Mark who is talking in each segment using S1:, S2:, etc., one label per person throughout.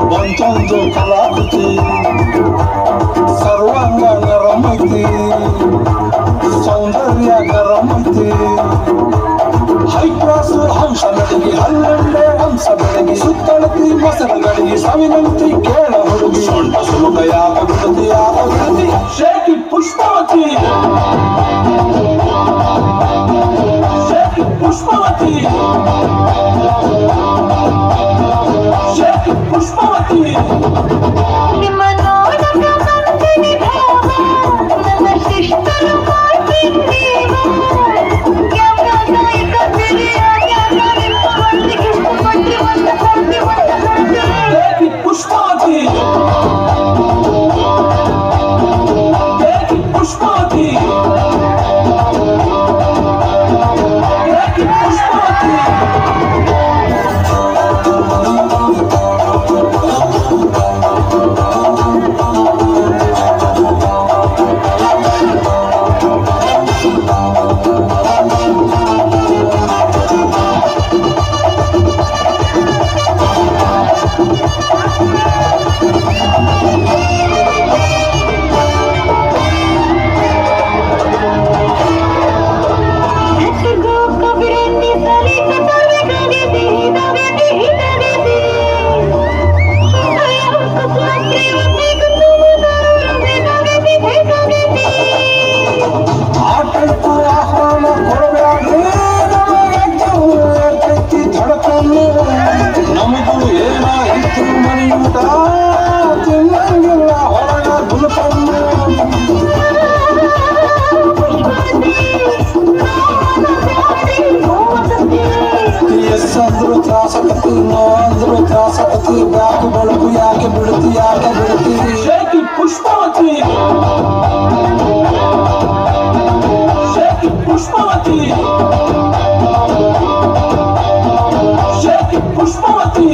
S1: पंचांजो कलाकृती सर्वांगान रमती सौंदर्यकरमती high class ಹಂಸ ಬೆಳಗಿ ಹಲ್ಲಂಡೆ ಹಂಸ ಬೆಳಗಿ ಸುತ್ತಳತಿ ಮೊಸರುಗಳಿಗೆ ಸಾವಿನಂತಿ ಕೇಳ ಹುಡುಗಿ ಸೊಂಟ ಸುಲಭ ಯಾಕ ಬಿಡತಿ ಶೇಖಿ ಪುಷ್ಪವತಿ ಶೇಖಿ ಪುಷ್ಪವತಿ ಶೇಖಿ ಪುಷ್ಪವತಿ
S2: ನಿಮ್ಮ ನೋಡಕ ಬಂದಿನಿ ಭಾವ ನನ್ನ ಶಿಷ್ಟರು ಮಾಡ್ತಿದ್ದೀವ
S1: Pushpavati Pushpavati ಶೇಖಿ Pushpavati ಶೇಖಿ Pushpavati ಶೇಖಿ Pushpavati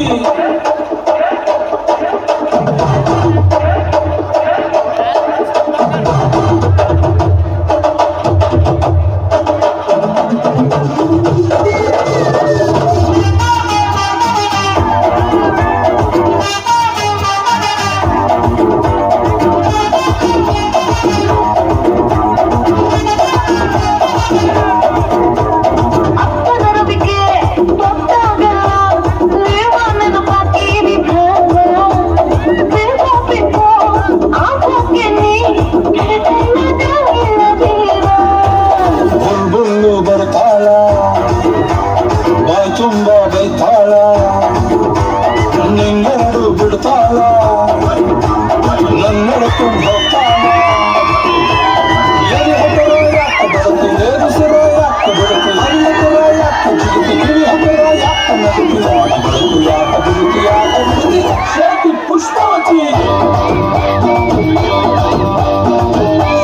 S1: Shake it, Pushpavati.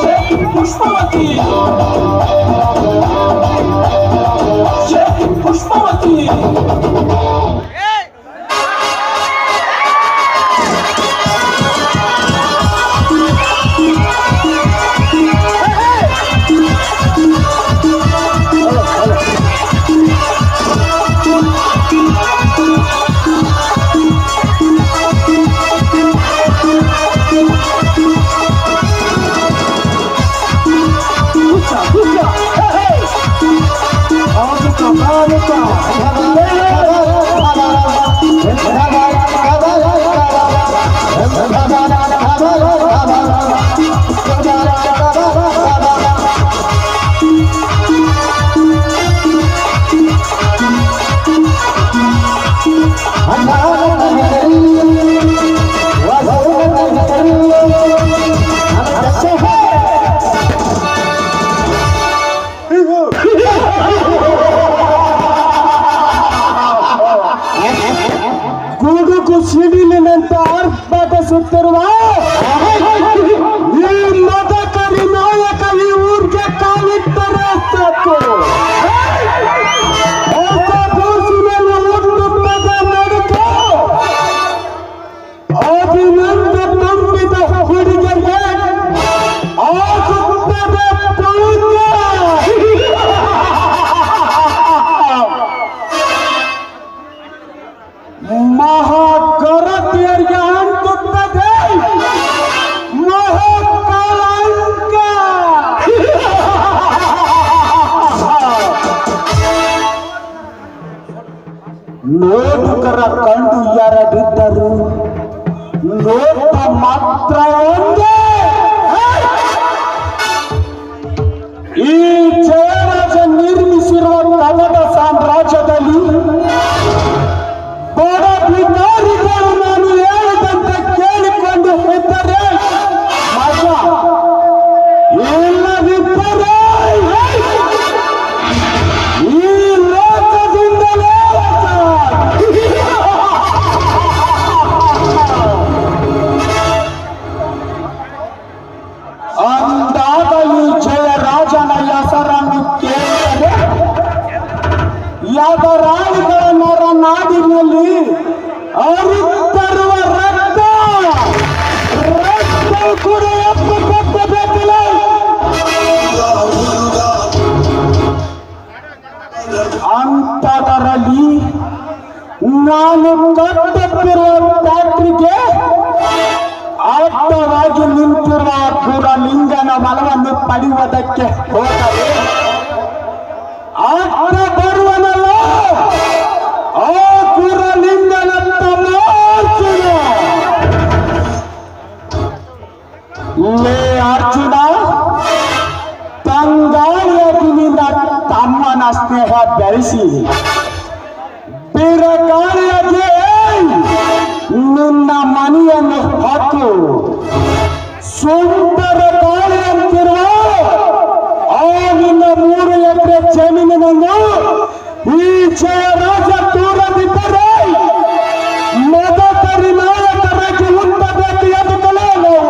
S1: Shake it, Pushpavati. Shake it, Pushpavati.
S3: ಸಿಡಿಲಿನಂತ ಆರ್ಭಟ ಸುತ್ತಿರುವ ಈ ಮದಕರಿ ನಾಯಕ ಈ ಊರಿಗೆ ಕಾಲಿಟ್ಟರೆ ಸಾಕು. ಹೊಸ ಕೂಸಿನಲ್ಲಿ ಹುಟ್ಟುತ್ತದೆ ನಡುಕು. ಅಭಿನಂದ ತುಂಬಿದ ಹುಡುಗಿಗೆ ಆಗುತ್ತದೆ ಪುಣ್ಯ. ಮಹಾಗರತಿಯರಿಗೆ ಅಂಟುತ್ತದೆ ಮಹಾಕಳಂಕ. ನೋಡುಗರ ಕಂಡು ಎರಡಿದ್ದರು, ನೋಟ ಮಾತ್ರ ಒಂದೇ. ಈ ಜಯರಾಜ ನಿರ್ಮಿಸಿರುವ ಕನ್ನಡ ಸಾಮ್ರಾಜ್ಯದಲ್ಲಿ ಬಡ ಭಿಕಾರಿಗಳು ನಾನು ಹೇಳಿದಂತೆ ಕೇಳಿಕೊಂಡು ಇದ್ದರೆ ಮಜ, ಇಲ್ಲದಿದ್ದರೆ ಈ ಲೋಕದಿಂದಲೇ ಅಂದಾಗ ಈ ಜಯರಾಜನ ಹೆಸರನ್ನು ಕೇಳಿದರೆ ಯಾದರಾಳಿಗಳ ನರ ನಾಡಿನಲ್ಲಿ ಅರಿತರುವ ರಕ್ತ ಕೂಡ ಎಪ್ಪಬೇಕಿಲ್ಲ. ಅಂತದರಲ್ಲಿ ನಾನು ಕಟ್ಟುತ್ತಿರುವ ಫ್ಯಾಕ್ಟ್ರಿಗೆ ಅಡ್ಡವಾಗಿ ನಿಂತಿರುವ ಗುರಲಿಂಗನ ಬಲವನ್ನು ಪಡೆಯುವುದಕ್ಕೆ ಹೋದರೆ ಅಡ್ಡ ಬರುವನಲ್ಲ ಆ ಗುರಲಿಂಗನ ತಮಾರ್ಜುನ. ಲೇ ಅರ್ಜುನ, ತಂಗಾಳಿಯಾಗಿ ನಿನ್ನ ತಮ್ಮನ ಸ್ನೇಹ ಬೆಳೆಸಿ ಬಿರಗಾಳಿಯಾಗಿ ನಿನ್ನ ಮನೆಯನ್ನು ಹೊತ್ತು ಸುಂದರ ಗಾಳಿಯಂತಿರುವ ಆ ನಿನ್ನ 3 ಎಕರೆ ಜಮೀನಿನನ್ನು ಈ ಜಯರಾಜ ತೂರದಿದ್ದರೆ ಮದಕರಿ ನಾಯಕರಾಗಿ ಹುಟ್ಟಬೇಕು ಎನ್ನುತ್ತಲೇ ನಾವು.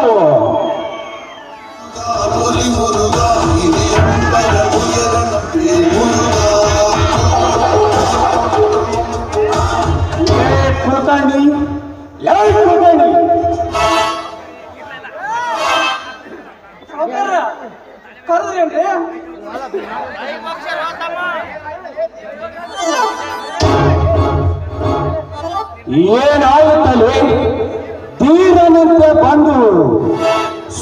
S3: ಕುಲಕರ್ಣಿ, ಕುಲಕರ್ಣಿ,
S4: ಕರೆದ್ರೇನ್ರಿ?
S3: ಏನಾಗುತ್ತಲೇ ತೀರನಂತೆ ಬಂದು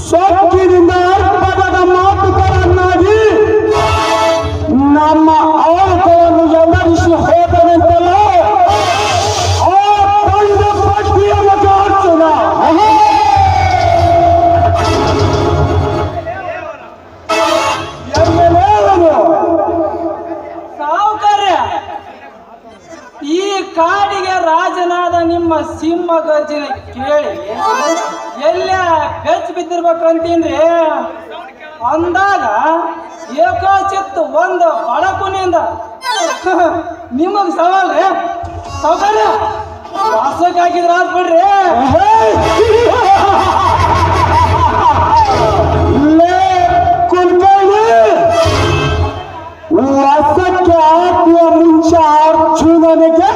S3: ಸೊಕ್ಕಿನಿಂದ ಅರ್ಪಣದ ಮಾತುಗಳನ್ನಾಗಿ ನಮ್ಮ ಆಳುಗಳನ್ನು ಎದುರಿಸಿ ಹೋದನಂತೆಲ್ಲ ಆ ಬಂದ ಪಟ್ಟಿಯ ಮಗ ಅರ್ಜುನ.
S4: ಸಾವುಕಾರ್ಯ, ಈ ಕಾಡಿಗೆ ರಾಜನಾದ ನಿಮ್ಮ ಸಿಂಹ ಗರ್ಜನೆ ಕೇಳಿ ಎಲ್ಲ ಬೆಚ್ಚ ಬಿದ್ದಿರ್ಬೇಕಂತೀನ್ರಿ. ಅಂದಾಗ ಏಕಾಚಿತ್ ಒಂದು ಬಡಕುನಿಂದ ನಿಮಗ್ ಸವಾಲ್ರಿ. ಸೌಕರ್ಯ ವಾಸಕ್ಕೆ ಹಾಕಿದ್ರ ಆತ್ ಬಿಡ್ರಿ.
S3: ವಾಸಕ್ಕೆ ಹಾಕುವ ಮುಂಚೆ ಅರ್ಜುನನಿಗೆ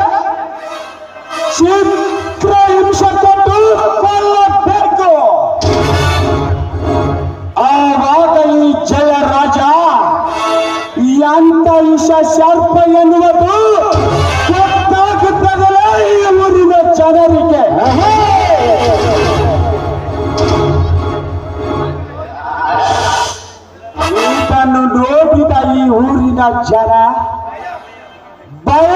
S3: ಚಿತ್ರ ಹಿಂಸೆ ಕೊಟ್ಟು ಕೊಲ್ಲಬೇಕು. ಆವಾಗ ಈ ಜಯರಾಜ ಎಂತ ವಿಷ ಸರ್ಪ ಎನ್ನುವುದು ಗೊತ್ತಾಗುತ್ತದಲ್ಲ ಈ ಊರಿನ ಜನರಿಗೆ. ಇದನ್ನು ನೋಡಿದ ಈ ಊರಿನ ಜನ ಭಯ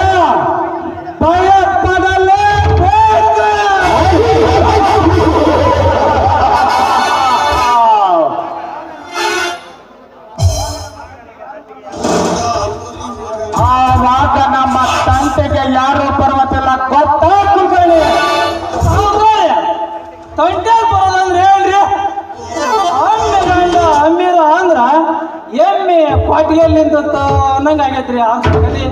S3: ಭಯ ಪಡಲೇಬೇಕು. ಆವಾಗ ನಮ್ಮ ತಂಟೆಗೆ ಯಾರು ಬರುವುದಿಲ್ಲ ಗೊತ್ತಾಗ್ತದೆ.
S4: ಸೌಕರ್ಯ ತಂಟೆ ಬರೋದಂದ್ರೆ ಹೇಳ್ರಿ. ಅಮ್ಮಿರ ಅಂದ್ರ ಎಮ್ಮೆ ಪಾಟಿಯಲ್ಲಿ ನಿಂತ ಅನ್ನಂಗ ಆಗೈತ್ರಿ. ಆಸ್ಪತ್ರೆ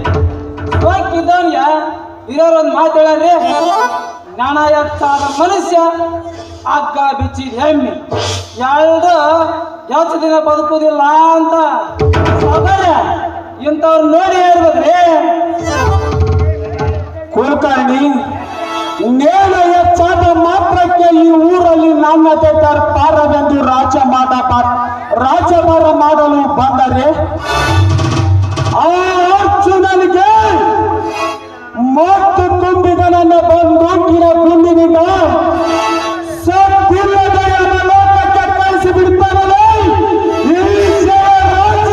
S4: ಸೋಕಿದ್ದವನ್ಗ ಹಿರಿಯರೊಂದು ಮಾತು ಹೇಳ್ರಿ, ಜ್ಞಾನ ಎತ್ತಾದ ಮನುಷ್ಯ ಹಗ್ಗ ಬಿಚ್ಚಿದ ಎಮ್ಮೆ ಎರಡು ಹೆಚ್ಚು ದಿನ ಬದುಕುದಿಲ್ಲ ಅಂತ. ಸೌಕರ್ಯ ಇಂಥವ್ರು ನೋಡಿ ಹೇಳ್ಬೇಕ್ರಿ.
S3: ಕುಲಕರ್ಣಿ, ನೇರ ಹೆಚ್ಚಾದ ಮಾತ್ರಕ್ಕೆ ಈ ಊರಲ್ಲಿ ನಾಣ್ಯತೆ ತರ್ಪಾರವೆಂದು ರಾಜಭಾರ ಮಾಡಲು ಬಂದರೆ ಆ ಅರ್ಜುನನಿಗೆ ಮತ್ತು ತುಂಬಿದ ನನ್ನ ಬಂದೂಕಿನ ಗುಂಡಿನಿಂದ ಸತ್ತಿಲ್ಲದ ಲೋಕಕ್ಕೆ ಕಳಿಸಿ ಬಿಡ್ತಾನಲ್ಲ ಈ ಜಯರಾಜ.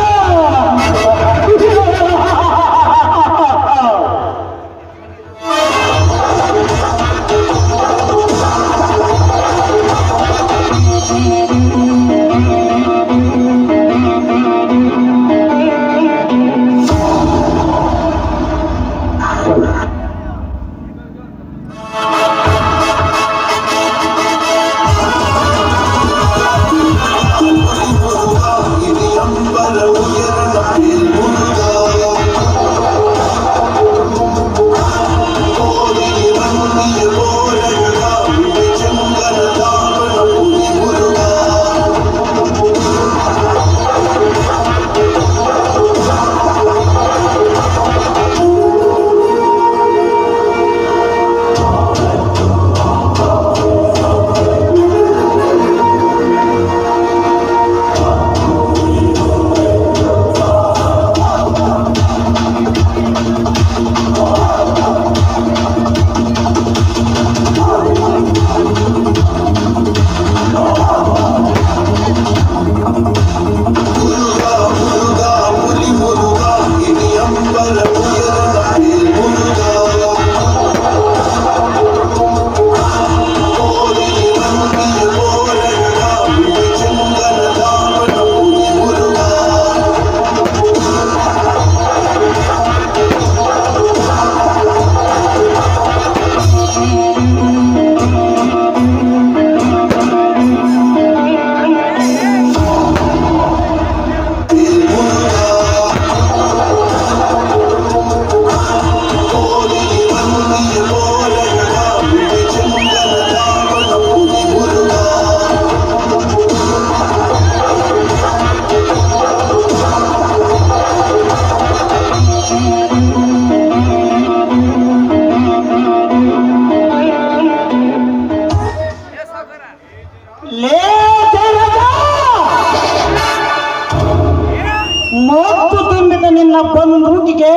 S3: ಮತ್ತು ತುಂಬಿದ ನಿನ್ನ ಬಂದೂಕಿಗೆ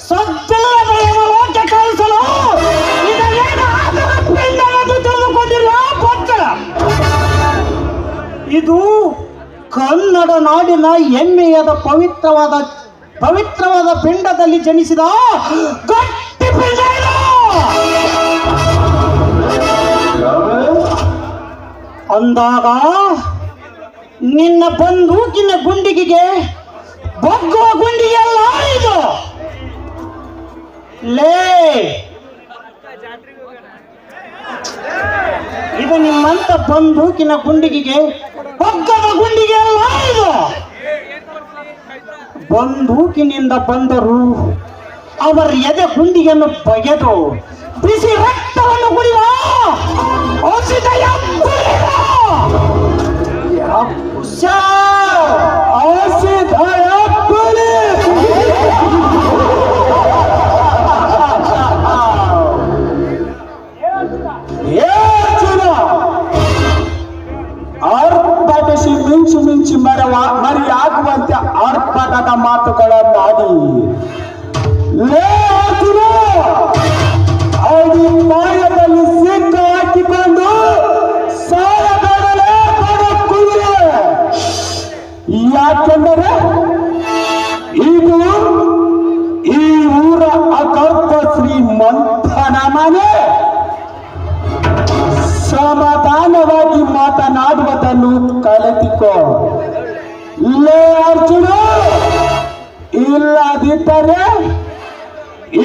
S3: ಸಜ್ಜಲದ ಲೋಕ ಕಳಿಸಲು ತಿಳಿದುಕೊಂಡಿಲ್ಲ ಪತ್ರ. ಇದು ಕನ್ನಡ ನಾಡಿನ ಹೆಮ್ಮೆಯಾದ ಪವಿತ್ರವಾದ ಪಿಂಡದಲ್ಲಿ ಜನಿಸಿದ ಗಟ್ಟಿ ಪಿಂಡ ಇದು. ಅಂದಾಗ ನಿನ್ನ ಬಂದೂಕಿನ ಗುಂಡಿಗೆ ಬಗ್ಗುವ ಗುಂಡಿಗೆಲ್ಲ ಇದು. ಲೇ, ಇದು ನಿಮ್ಮಂತ ಬಂದೂಕಿನ ಗುಂಡಿಗೆ ಬಗ್ಗದ ಗುಂಡಿಗೆಲ್ಲ ಇದು. ಬಂದೂಕಿನಿಂದ ಬಂದರು ಅವರ ಎದೆ ಗುಂಡಿಯನ್ನು ಬಗೆದು ಬಿಸಿ ರಕ್ತವನ್ನು ಕುಡಿಯುವ ಔಷಧ
S5: ಆರ್ಭಟಿಸಿ ಮಿಂಚು ಮಿಂಚು ಮರಿಯಾಗುವಂತೆ ಆರ್ಭಟದ ಮಾತುಗಳನ್ನಾಡಿ ಲೇ ಅರ್ಜುನ, ಅವಳಿ ಪಾಯದಲ್ಲಿ ಸಿಕ್ಕ ಹಾಕಿಕೊಂಡು ಸಾಯಬೇಡಲೇ ಬಡಕುಳಿಯೇ. ಯಾಕೆಂದರೆ ಇದು ಈ ಊರ ಅಕಲ್ಪ ಶ್ರೀಮಂತನ ಮನೆ. ಸಮಾಧಾನವಾಗಿ ಮಾತನಾಡುವುದನ್ನು ಕಲಿತುಕೋ ಲೇ ಅರ್ಜುನ. ಇಲ್ಲದಿದ್ದರೆ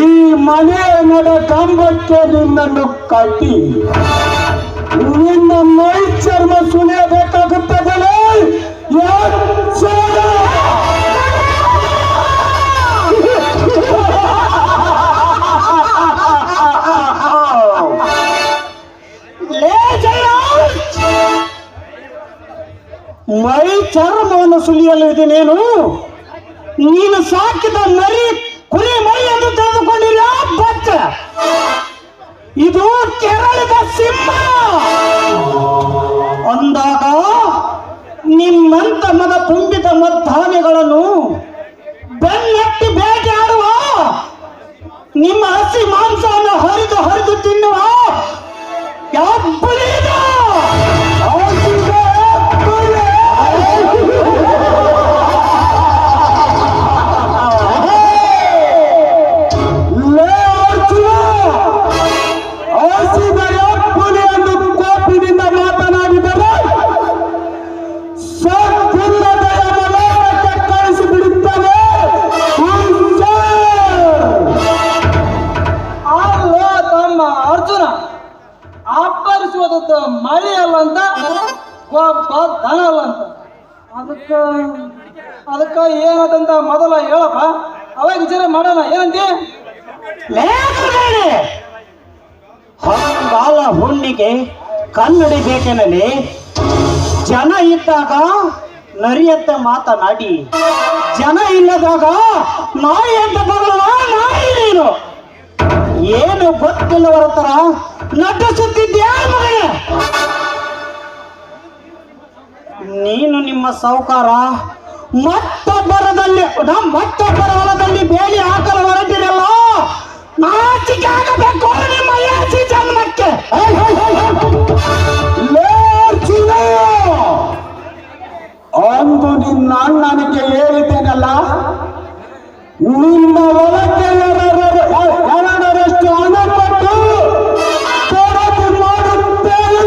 S5: ಈ ಮನೆ ನಡ ಕಂಬಕ್ಕೆ ನಿನ್ನನ್ನು ಕಟ್ಟಿ ನಿನ್ನ ಮೈ ಚರ್ಮ ಸುಲಿಯಬೇಕಾಗುತ್ತದಲೇ.
S3: ಮೈ ಚರ್ಮವನ್ನು ಸುಲಿಯಲು ಇದನೇನು? ನೀನು ಸಾಕಿದ ಮರಿ ಕುರಿ ಮರಿ ಎಂದು ತೆಗೆದುಕೊಂಡಿಲ್ಲ ಬಚ್ಚ. ಇದು ಕೆರಳದ ಸಿಂಹ ಅಂದಾಗ ನಿಮ್ಮಂತ ಮದ ತುಂಬಿದ ಮದ್ದಾನೆಗಳನ್ನು ಬೆನ್ನಟ್ಟಿ ಬೇಟೆಯಾಡುವ, ನಿಮ್ಮ ಹಸಿ ಮಾಂಸವನ್ನು ಹರಿದು ಹರಿದು ತಿನ್ನುವ ಯಾವ
S4: ಅಪ್ಪರಿಸುವುದದ್ದು ಮಳೆ ಅಲ್ಲ ಅಂತ ದನ ಅಲ್ಲ ಅಂತ. ಅದಕ್ಕ ಏನದಂತ ಮೊದಲ ಹೇಳಪ್ಪ, ಅವಾಗ ವಿಚಾರ ಮಾಡೋಣ. ಏನಂತಿ?
S3: ಹೊಂಗಾಲ ಹುಣ್ಣಿಗೆ ಕನ್ನಡಿ ಬೇಕೆನಲ್ಲಿ ಜನ ಇದ್ದಾಗ ನರಿಯಂತೆ ಮಾತನಾಡಿ, ಜನ ಇಲ್ಲದಾಗ ನಾಯಿ ಅಂತ ಬರಲ್ಲ. ನಾಯಿ ನೀನು ಏನು ಗೊತ್ತಿಲ್ಲವರ ತರ ನಟಿಸುತ್ತಿದ್ಯಾ ಮಗನೇ? ನೀನು ನಿಮ್ಮ ಸಾಹುಕಾರ ಮತ್ತೊಬ್ಬರ ಹೊಲದಲ್ಲಿ ಬೇಲಿ ಹಾಕಲು ಹೊರಟಿರಲ್ಲ. ನಾಚಿಕೆ ಆಗಬೇಕು ನಿಮ್ಮ ಯಾಸಿ ಜನ್ಮಕ್ಕೆ.
S5: ಅಂದು ನಿನ್ನ ಅಣ್ಣನಿಗೆ ಹೇಳಿದ್ದೇನಲ್ಲ, ನಿನ್ನ ಹೊಲಕ್ಕೆ ಎರಡರಷ್ಟು ಹಣ ಕೊಟ್ಟು ಖರೀದಿ ಮಾಡುತ್ತೇನೆ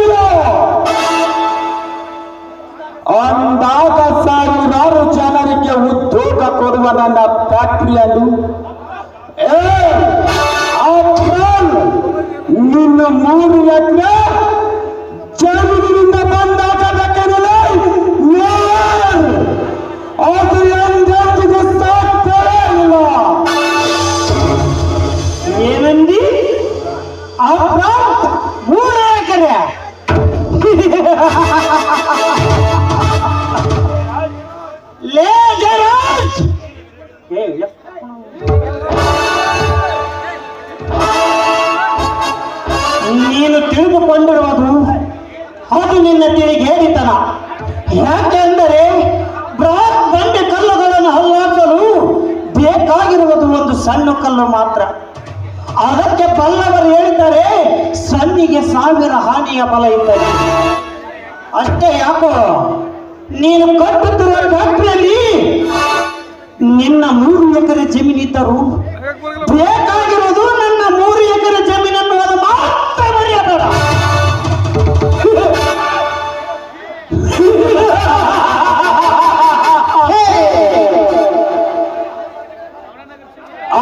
S5: ಅಂದಾಗ ಸಾವಿರಾರು ಜನರಿಗೆ ಉದ್ಯೋಗ ಕೊಡುವ ನನ್ನ ಫ್ಯಾಕ್ಟರಿಯನ್ನು ನಿನ್ನ 3 ಎಕರೆ ಜಮೀನಿನಿಂದ ಬಂದಾಗಬೇಕಲ್ಲ. ಅದು ಎಂದೆಂದಿಗೂ ಸಾಧ್ಯವೇ ಇಲ್ಲ.
S3: ಏನಂದಿ? 3 ಎಕರೆ ಲೇ ಜಯರಾಜ್, ನೀನು ತಿಳಿದುಕೊಂಡಿರುವುದು ಅದು ನಿನ್ನ ತಿಳಿಗೆ ಹೇಳಿತನ. ಯಾಕೆಂದರೆ ಬೃಹತ್ ಬಂಡೆ ಕಲ್ಲುಗಳನ್ನು ಹಲ್ಲಾಕಲು ಬೇಕಾಗಿರುವುದು ಒಂದು ಸಣ್ಣ ಕಲ್ಲು ಮಾತ್ರ. ಅದಕ್ಕೆ ಬಲ್ಲವರು ಹೇಳಿದ್ದಾರೆ, ಸಣ್ಣಿಗೆ 1000 ಹಾನಿಯ ಬಲ ಇದ್ದರೆ. ಅಷ್ಟೇ ಯಾಕೋ ನೀನು ಕಟ್ಟುತ್ತಿರುವ ಫ್ಯಾಕ್ಟರಿಯಲ್ಲಿ ನಿನ್ನ 3 ಎಕರೆ ಜಮೀನಿದ್ದರು ಬೇಕಾಗಿರುವುದು ನನ್ನ 3 ಎಕರೆ ಜಮೀನನ್ನು ಅದು ಮಾತ್ರ ಮರೆಯಬೇಡ.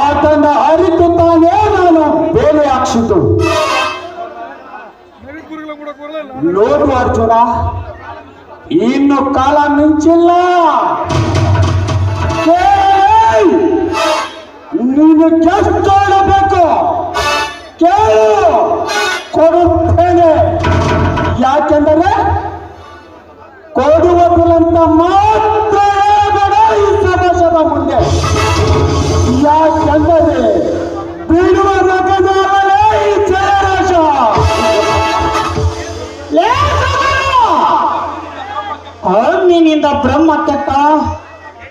S5: ಆತನ ಅರಿತು ತಾನೇ ನಾನು ಬೇಲೆ ಹಾಕ್ಸಿದ್ದು. ನೋಡು ಅರ್ಜುನ, ಇನ್ನು ಕಾಲ ಮಿಂಚಿಲ್ಲ. ನೀನು
S3: ನಿನಗೆಷ್ಟು ಬೇಕು ಕೇಳು, ಕೊಡುತ್ತೇನೆ. ಯಾಕೆಂದರೆ ಕೊಡುವುದಿಲ್ಲಂತ ಮಾತ್ರ ಹೇಳಬೇಡ ಈ ಸಮಾಜದ ಮುಂದೆ. ಯಾಕೆಂದರೆ ಬಿಡುವ ನಗದಾಗಲೇ ಈ ಜಯರಾಜ.
S5: ಅಗ್ನಿನಿಂದ ಬ್ರಹ್ಮ ಕೆಟ್ಟ,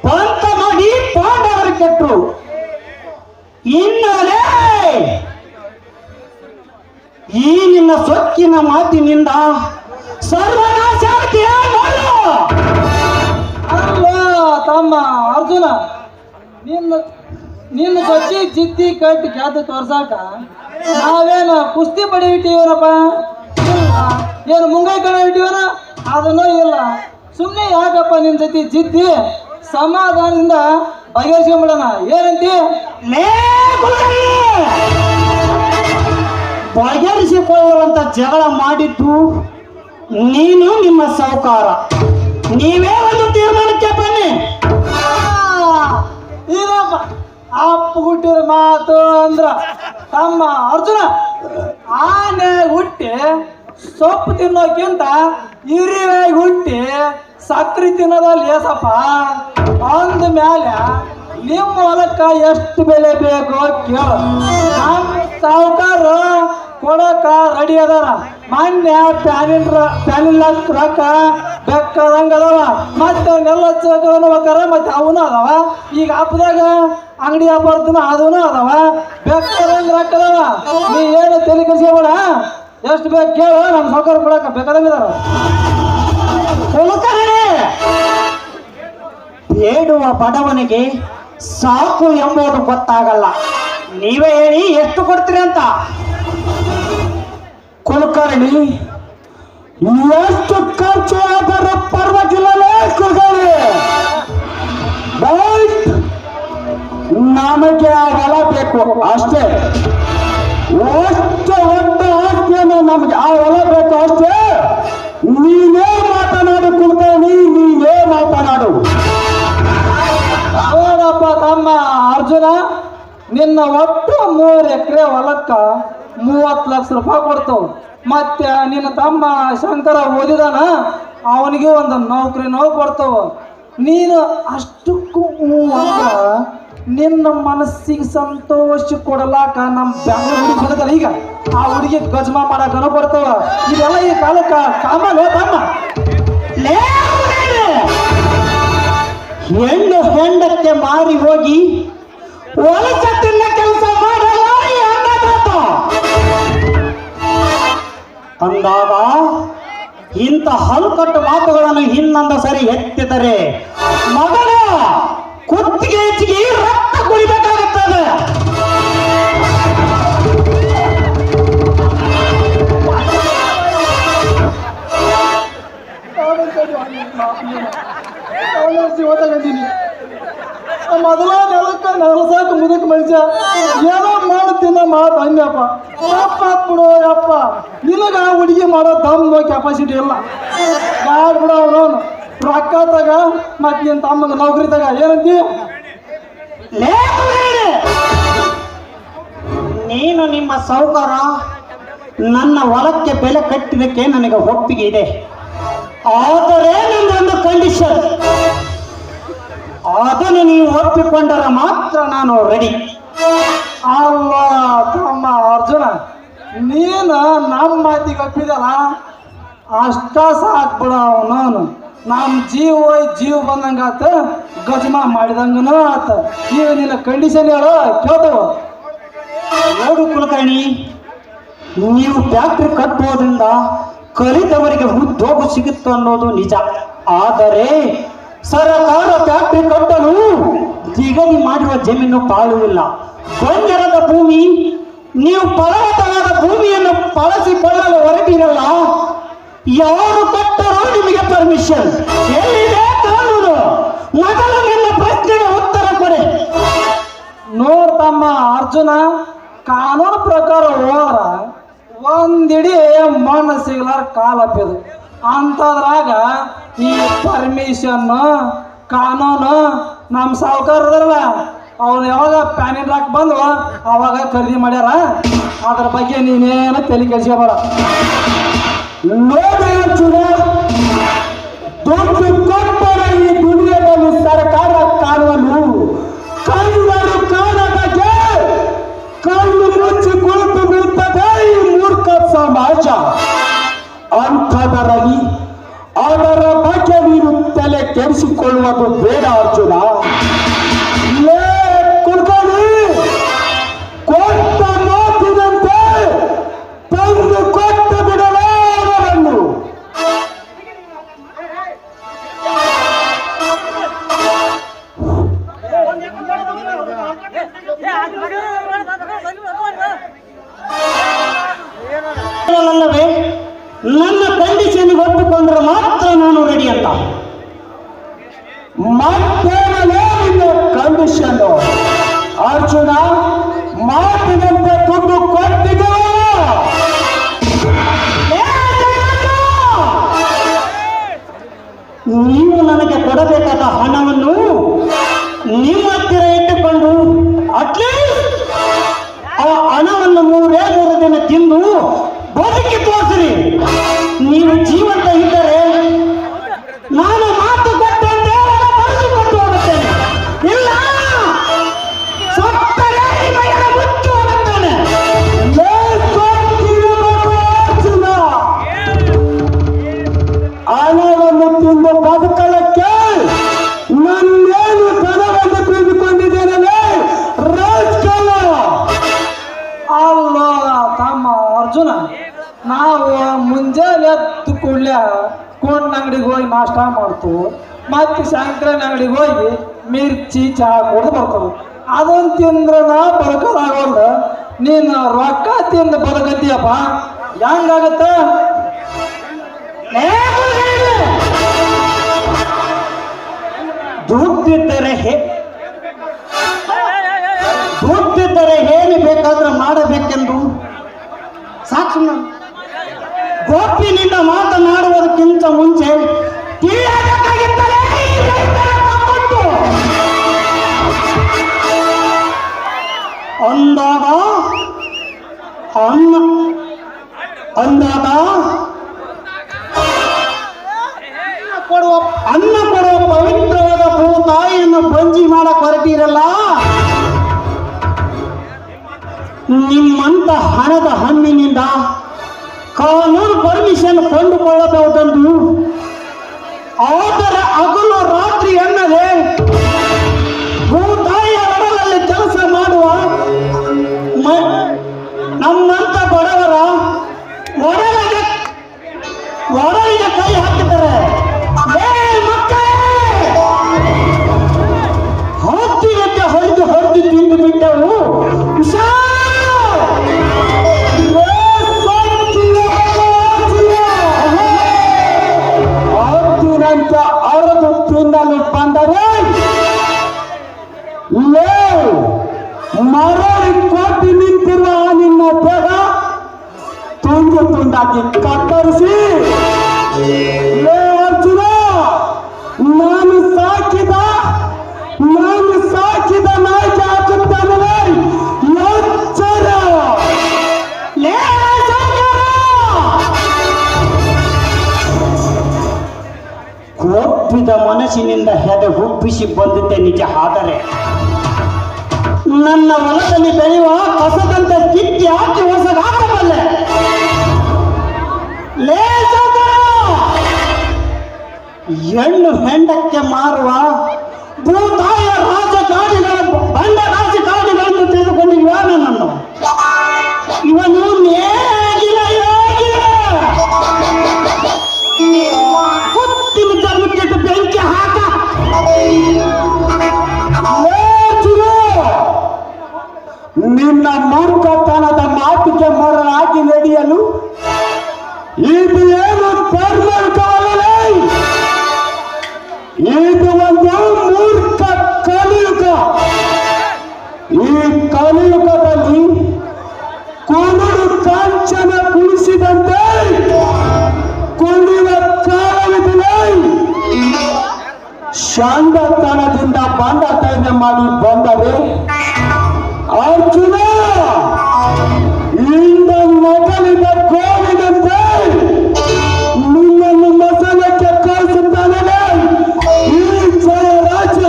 S5: ಪಂಥ ಮಾಡಿ ಪಾಂಡವರು ಕೆಟ್ಟರು. ಇನ್ನಲೇ ಈ ನಿನ್ನ ಸೊಕ್ಕಿನ ಮಾತಿನಿಂದ ಸರ್ವನಾಶ ಆಗ್ತೀಯ ನೋಡು.
S4: ಅಲ್ಲ ತಮ್ಮ ಅರ್ಜುನ, ನಿನ್ನ ಜೊತೆ ಜಿದ್ದಿ ಕಟ್ಟಿ ಖ್ಯಾತ ತೋರ್ಸಾಕ ನಾವೇನು ಕುಸ್ತಿ ಪಡೆಯಿಟ್ಟಿವನಪ್ಪ? ಏನು ಮುಂಗೈ ಕಣ ಇಟ್ಟಿವನ? ಅದನ್ನೂ ಇಲ್ಲ. ಸುಮ್ಮನೆ ಯಾಕಪ್ಪ ನಿನ್ನ ಜೊತೆ ಜಿದ್ದಿ ಸಮಾಧಾನದಿಂದ ಬಗೆಹರಿಸ್ಕೊಂಬಿಡೋಣ. ಏನಂತಿ?
S5: ಬಗೆಹರಿಸಿಕೊಳ್ಳುವಂತ ಜಗಳ ಮಾಡಿದ್ದು ನೀನು, ನಿಮ್ಮ ಸಾಹುಕಾರ. ನೀವೇ ಒಂದು ತೀರ್ಮಾನಕ್ಕೆ ಬನ್ನಿ.
S4: ಏನಪ್ಪ ಅಪ್ಪ ಹುಟ್ಟಿದ ಮಾತು ಅಂದ್ರ ತಮ್ಮ ಅರ್ಜುನ, ಆನೆ ಹುಟ್ಟಿ ಸೊಪ್ಪು ತಿನ್ನೋಕ್ಕಿಂತ ಹಿರಿಯಾಗಿ ಹುಟ್ಟಿ ಸಕ್ರೆ ತಿನ್ನೋದಲ್ಲಿ ಏಸಪ್ಪ. ಅಂದ ಮೇಲೆ ನಿಮ್ಮ ಹೊಲಕ್ಕ ಎಷ್ಟು ಬೆಲೆ ಬೇಕೋ ಕೇಳು. ನಮ್ಮ ಸಾಹುಕಾರ ಕೊಡಕ ರೆಡಿ ಅದಾರ. ಮಾನ್ಯ ಪ್ಯಾನಿಲ್ ರೊಕ್ಕ ಬೆಕ್ಕದಂಗ ಅದಾವ. ಮತ್ತೆ ಅವನ್ನೆಲ್ಲ ಚಕರ ಮತ್ತೆ ಅವನು ಅದಾವ. ಈಗ ಹಬ್ಬದಾಗ ಅಂಗಡಿ ವ್ಯಾಪಾರದನ ಅದೂ ಅದಾವ. ಬೆಕ್ಕದಂಗ ರೊಕ್ಕ ಅದಾವ. ನೀ ಏನು ತಲೆ ಕೆಡಿಸ್ಕೋಬೇಡ. ಎಷ್ಟು ಬೇಕು ಕೇಳು, ನಮ್ಮ ಸಾಹುಕಾರ ಕೊಡಕ ಬೇಕಾದಂಗ ಅದಾರ.
S5: ಬೇಡುವ ಬಡವನಿಗೆ ಸಾಕು ಎಂಬುದು ಗೊತ್ತಾಗಲ್ಲ. ನೀವೇ ಹೇಳಿ ಎಷ್ಟು ಕೊಡ್ತೀರಿ ಅಂತ.
S3: ಕುಲಕರ್ಣಿ, ಎಷ್ಟು ಖರ್ಚು ಆದರೂ ಪರವಾಗಿಲ್ಲಲೇ ಕುಲಕರ್ಣಿ. ಬಟ್ ನಮಗೆ ಆ ಹೊಲ ಬೇಕು ಅಷ್ಟೇ. ಎಷ್ಟು ಹೊತ್ತ ಆಸ್ತಿಯನ್ನು ನಮಗೆ ಆ ಹೊಲ ಬೇಕು ಅಷ್ಟೇ. ನೀನೇ ಮಾತನಾಡು ಕುಲಕರ್ಣಿ, ನೀನೇ ಮಾತನಾಡು.
S4: ನೋಡಪ್ಪ ತಮ್ಮ ಅರ್ಜುನ, ನಿನ್ನ ಒಟ್ಟು 3 ಎಕರೆ ಹೊಲಕ್ಕ 30 ಲಕ್ಷ ರೂಪಾಯಿ ಕೊಡ್ತಾವ. ಮತ್ತೆ ನಿನ್ನ ತಮ್ಮ ಶಂಕರ ಓದಿದಾನ, ಅವನಿಗೆ ಒಂದು ನೌಕರಿನೋ ಕೊಡ್ತಾವ. ನೀನು ಅಷ್ಟಕ್ಕೂ ಅಂದ್ರ ನಿನ್ನ ಮನಸ್ಸಿಗೆ ಸಂತೋಷ ಕೊಡಲಾಕ ನಮ್ಮ ಬ್ಯಾಂಗ್ಳೂರ್ ಹುಡುಗಿ ಬಂದಲ್ಲ ಈಗ, ಆ ಹುಡುಗಿ ಗಜ್ಮಾ ಮಾಡಾಕನೂ ಕೊಡ್ತಾವ. ಇದೆಲ್ಲ ಈ ಕಾಲಕ್ಕ ಕಾಮನ್ ತಮ್ಮ.
S5: ಹೆಣ್ಣು ಹೆಂಡಕ್ಕೆ ಮಾರಿ ಹೋಗಿ ಒಳಸ ತಿನ್ನ ಕೆಲಸ ಮಾಡಲ್ಲ ಈ ಅನ್ನದಾತ ಅಂದಾಗ ಇಂಥ ಹಲ್ಕಟ್ಟು ಮಾತುಗಳನ್ನು ಇನ್ನೊಂದು ಸರಿ ಎತ್ತಿದರೆ ಮಗನ ಕುತ್ತಿಗೆ ಹೆಚ್ಚಿಗೆ ರಕ್ತ ಕುಡಿಬೇಕಾಗುತ್ತದೆ.
S4: ಮೊದಲ ನೆಲಕ್ಕ ನೆಲಸಾಕ ಮುದಕ್ ಮನುಷ್ಯ ಏನೋ ಮಾಡುತ್ತೀನ ಮಾತು ಹಂಗಪ್ಪ. ಅಪ್ಪ ಬಿಡು ಅಪ್ಪ, ನಿನಗ ಹುಡುಗಿ ಮಾಡೋ ದಮ್ ಕೆಪಾಸಿಟಿ ಇಲ್ಲ. ಯಾರು ಬಿಡ ಅವನವನು ರೊಕ್ಕ ತಗ, ಮತ್ತೆ ನಿನ್ನ ತಮ್ಮಗ ನೌಕರಿ ತಗ. ಏನಂತಿ?
S5: ನೀನು ನಿಮ್ಮ ಸಾಹುಕಾರ ನನ್ನ ಹೊಲಕ್ಕೆ ಬೆಲೆ ಕಟ್ಟಿದಕ್ಕೆ ನನಗೆ ಒಪ್ಪಿಗೆ ಇದೆ. ಆದರೆ ನನ್ನೊಂದು ಕಂಡೀಷನ್, ಅದನ್ನು ನೀವು ಒಪ್ಪಿಕೊಂಡರೆ ಮಾತ್ರ ನಾನು ರೆಡಿ.
S4: ಅಲ್ಲ ತಮ್ಮ ಅರ್ಜುನ, ನೀನು ನಮ್ಮ ಮಾತಿಗೆ ಒಪ್ಪಿದಲ್ಲ ಅಷ್ಟ ಸಾಕ್ಬಿಡ. ಅವನು ನಮ್ಮ ಜೀವ ಬಂದಂಗಾತ, ಗಜ್ಮಾ ಮಾಡಿದಂಗನೂ ಆತ. ಈಗ ನಿನ್ನ ಕಂಡೀಷನ್ ಹೇಳು, ಕೇಳ್ತವ.
S5: ನೋಡು ಕುಲಕರ್ಣಿ, ನೀವು ಫ್ಯಾಕ್ಟ್ರಿ ಕಟ್ಟುವುದರಿಂದ ಕಲಿತವರಿಗೆ ಉದ್ಯೋಗ ಸಿಗುತ್ತು ಅನ್ನೋದು ನಿಜ. ಆದರೆ ಸರಕಾರ ಫ್ಯಾಕ್ಟ್ರಿ ಕಟ್ಟಲು ನಿಗದಿ ಮಾಡಿರುವ ಜಮೀನು ಪಾಳುವಿಲ್ಲ. ಬಂಜರದ ಭೂಮಿ, ನೀವು ಫಲವತ್ತಾದ ಭೂಮಿಯನ್ನು ಬಳಸಿಕೊಳ್ಳಲು ಹೊರಟಿರಲ್ಲ. ಯಾರು ಕಟ್ಟರೋ ನಿಮಗೆ ಪರ್ಮಿಷನ್? ಎಲ್ಲಿದೆ ಕಾನೂನು? ಮೊದಲು ನನ್ನ ಪ್ರಶ್ನೆಗೆ ಉತ್ತರ ಕೊಡಿ.
S4: ನೋಡ್ತಮ್ಮ ಅರ್ಜುನ, ಕಾನೂನು ಪ್ರಕಾರ ಹೋದ್ರ ಒಂದಿಡೀ ಮಣ್ಣು ಸಿಗ್ಲಾರ ಕಾಲಪ್ಪಿದು. ಅಂಥದ್ರಾಗ ಈ ಪರ್ಮಿಷನ್ ಕಾನೂನು ನಮ್ಮ ಸಾಹುಕಾರದಲ್ಲ ಅವ್ರು ಯಾವಾಗ ಪ್ಯಾನಿನ್ ರಾಕ್ ಬಂದು ಅವಾಗ ಖರೀದಿ ಮಾಡ್ಯಾರ. ಅದ್ರ ಬಗ್ಗೆ ನೀನೇನು ತಲೆ ಕೆಡಿಸ್ಕೋಬೇಡ.
S3: ನೋಡಿ ಅರ್ಜುನ, ದುಡ್ಡು ಕೊಟ್ಟರೆ ಈ ದುನಿಯಾದಲ್ಲಿ ಸರ್ಕಾರ ಕಾಣುವನು, ಕಣ್ಣು ಕಾಣದಾಗೆ ಕಣ್ಣು ಮುಚ್ಚಿ ಕುಳಿತು ಬೀಳ್ತದೆ ಈ ಮೂರ್ಖ ಸಮಾಜ. ಅಂಥದರಲ್ಲಿ ಅದರ ಬಗ್ಗೆ ನೀನು ತಲೆ ಕೆಡಿಸಿಕೊಳ್ಳುವುದು ಬೇಡ ಅರ್ಜುನ. ಲೇ ಕುಡ್ಕೊಳ್ಳಿ, ಕೊಟ್ಟ ಮಾತಿನಂತೆ ತಂದು ಕೊಟ್ಟು ಬಿಡಲೇ ಅವರನ್ನು.
S5: ಅಲ್ಲವೇ ನನ್ನ ಕಂಡೀಷನ್ ಒಪ್ಪಿಕೊಂಡ್ರೆ ಮಾತ್ರ ನಾನು ರೆಡಿ ಅಂತ.
S3: ಮತ್ತೇನಲೇ ನಿನ್ನ ಕಂಡೀಷನ್ ಅರ್ಜುನ? ಮಾತಿನಂತೆ ದುಡ್ಡು ಕೊಟ್ಟಿದ್ದೆವು.
S5: ನೀವು ನನಗೆ ಕೊಡಬೇಕಾದ ಹಣವನ್ನು ನಿಮ್ಮ ಹತ್ತಿರ ಇಟ್ಟುಕೊಂಡು ಅಟ್ಲೀಸ್ಟ್ ಆ ಹಣವನ್ನು 3 ದಿನ ತಿಂದು ಬದುಕಿ ತೋರಿಸಿರಿ. ನೀವು ಜೀವಂತ ಇದ್ದರೆ ನಾನು ಮಾತು ಕೊಟ್ಟಂತೆ ಬರೆದು ಕೊಟ್ಟು ಹೋಗುತ್ತೇನೆ. ಇಲ್ಲ ಸತ್ತರೆ ಮೈಯ ಮುಚ್ಚು ಹೋಗುತ್ತೇನೆ.
S3: ಅರ್ಜುನ, ಹಣವನ್ನು ತಿಂದು ಬದುಕಲಕ್ಕೆ ನನ್ನೇನು ಧನವನ್ನು ತಿಳಿದುಕೊಂಡಿದ್ದೇನೆ ರಾಜಕಾಲ.
S4: ಅಲ್ಲೋ ತಮ್ಮ ಅರ್ಜುನ, ನಾವು ಮುಂಜಾನೆ ಎದ್ದು ಕೂಡಲೇ ಕೊಂಡ್ ಅಂಗಡಿಗೆ ಹೋಗಿ ನಾಷ್ಟ ಮಾಡ್ತು, ಮತ್ತೆ ಸಾಯಂಕಾಲ ಅಂಗಡಿಗೆ ಹೋಗಿ ಮಿರ್ಚಿ ಚಹಾ ಕುಡ್ದು ಬರ್ತದೆ. ಅದನ್ನು ತಿಂದ್ರೆ ನಾ ಬದುಕೋದಾಗಲ್ಲ. ನೀನು ರೊಕ್ಕ ತಿಂದು ಬದುಕತ್ತೀಯಪ್ಪ, ಹೆಂಗಾಗತ್ತ?
S5: ದುಡ್ಡಿದ್ದರೆ ಏನು ಬೇಕಾದ್ರೆ ಮಾಡಬೇಕೆಂದು ಸಾಕ್ಷಿ ಗೋಪಿನಿಂದ ಮಾತನಾಡುವುದಕ್ಕಿಂತ ಮುಂಚೆ ತಿಳಿಯಬೇಕಾಗಿದ್ದರೆ ಈ ರೈತರ ತಪ್ಪುಂಟು. ಅಂದಾಗ ಅನ್ನ ಕೊಡುವ ಪವಿತ್ರವಾದ ಭೂತಾಯಿಯನ್ನು ಬಂಜಿ ಮಾಡಕ್ ಹೊರಟಿರಲ್ಲ. ನಿಮ್ಮಂತ ಹಣದ ಹಣ್ಣಿನಿಂದ ಕಾನೂನು ಪರ್ಮಿಷನ್ ಕೊಂಡುಕೊಳ್ಳಬಹುದೆಂದು, ಆದರೆ ಹಗಲು ರಾತ್ರಿ ಎನ್ನದೆ ಭೂತಾಯಿಯ ಒಡಲಲ್ಲಿ ಕೆಲಸ ಮಾಡುವ ನಮ್ಮಂತ ಬಡವರ ಒಡಲಿಗೆ ಕೈ ಹಾಕಿದ್ದಾರೆ. ಹೊತ್ತಿನಂತೆ ಹೊಡೆದು ತಿಂದು ಬಿಟ್ಟವು.
S3: ಹೊತ್ತಿನಂತೆ ಅರದು ತಿನ್ನಲು ಬಂದರೆ ಮರಳಿ ಕೊಟ್ಟಿ ನಿಂತಿರುವ ನಿನ್ನ ದೇಹ ತುಂಡಾಗಿ ಕತ್ತರಿಸಿ, ಅರ್ಜುನ, ನಾನು ಸಾಕಿದ ನಾಯಿಗೆ ಹಾಕುತ್ತಾನೆ ಎಚ್ಚರ.
S5: ಒಪ್ಪಿದ ಮನಸ್ಸಿನಿಂದ ಹೆದೆ ಹುಬ್ಬಿಸಿ ಬಂದಿದ್ದೆ ನಿಜ. ಆದರೆ ನನ್ನ ಹೊಲದಲ್ಲಿ ಬೆಳೆಯುವ ಕಸದಂತೆ ಕಿತ್ತಿ ಹಾಕಿ ಹೊಸಗಾಕಬಲ್ಲೆ. ಹೆಣ್ಣು ಹೆಂಡಕ್ಕೆ ಮಾರುವ ಭೂತಾಯ ರಾಜಕಾರಣಿಗಳು ಬಂಡ ರಾಜಕಾರಣಿಗಳನ್ನು ತೆಗೆದುಕೊಂಡಿರುವ ನನ್ನನ್ನು ಇವನು ಕುತ್ತಿನ ಜನ್ಮಕ್ಕೆ ಬೆಂಕಿ ಹಾಕ.
S3: ನಿನ್ನ ಮೂರ್ಖತನದ ಮಾತಿಗೆ ಮರಳಾಗಿ ನಡೆಯಲು ಇದು ಏನು ಧರ್ಮಕಾಲ? ಇದು ಒಂದು ಮೂರ್ಖ ಕಲಿಯುಗ. ಈ ಕಲಿಯುಗದಲ್ಲಿ ಕುರುಡು ಕಾಂಚನ ಕುಣಿಸಿದಂತೆ ಕುಣಿಯುವ ಕಾಲವಿದೆ. ಶಾಂತತನದಿಂದ ಬಂದ ಧೈರ್ಯ ಮಾಡಿ ಬಂದರೆ ಅರ್ಜುನ ಇಂದ ಮಗನಿಂದ ಗೋವಿನಂತೆ ನಿನ್ನನ್ನು ಮಸನಕ್ಕೆ ಕಳಿಸುತ್ತಾನೆ ಈ ಜಯರಾಜ.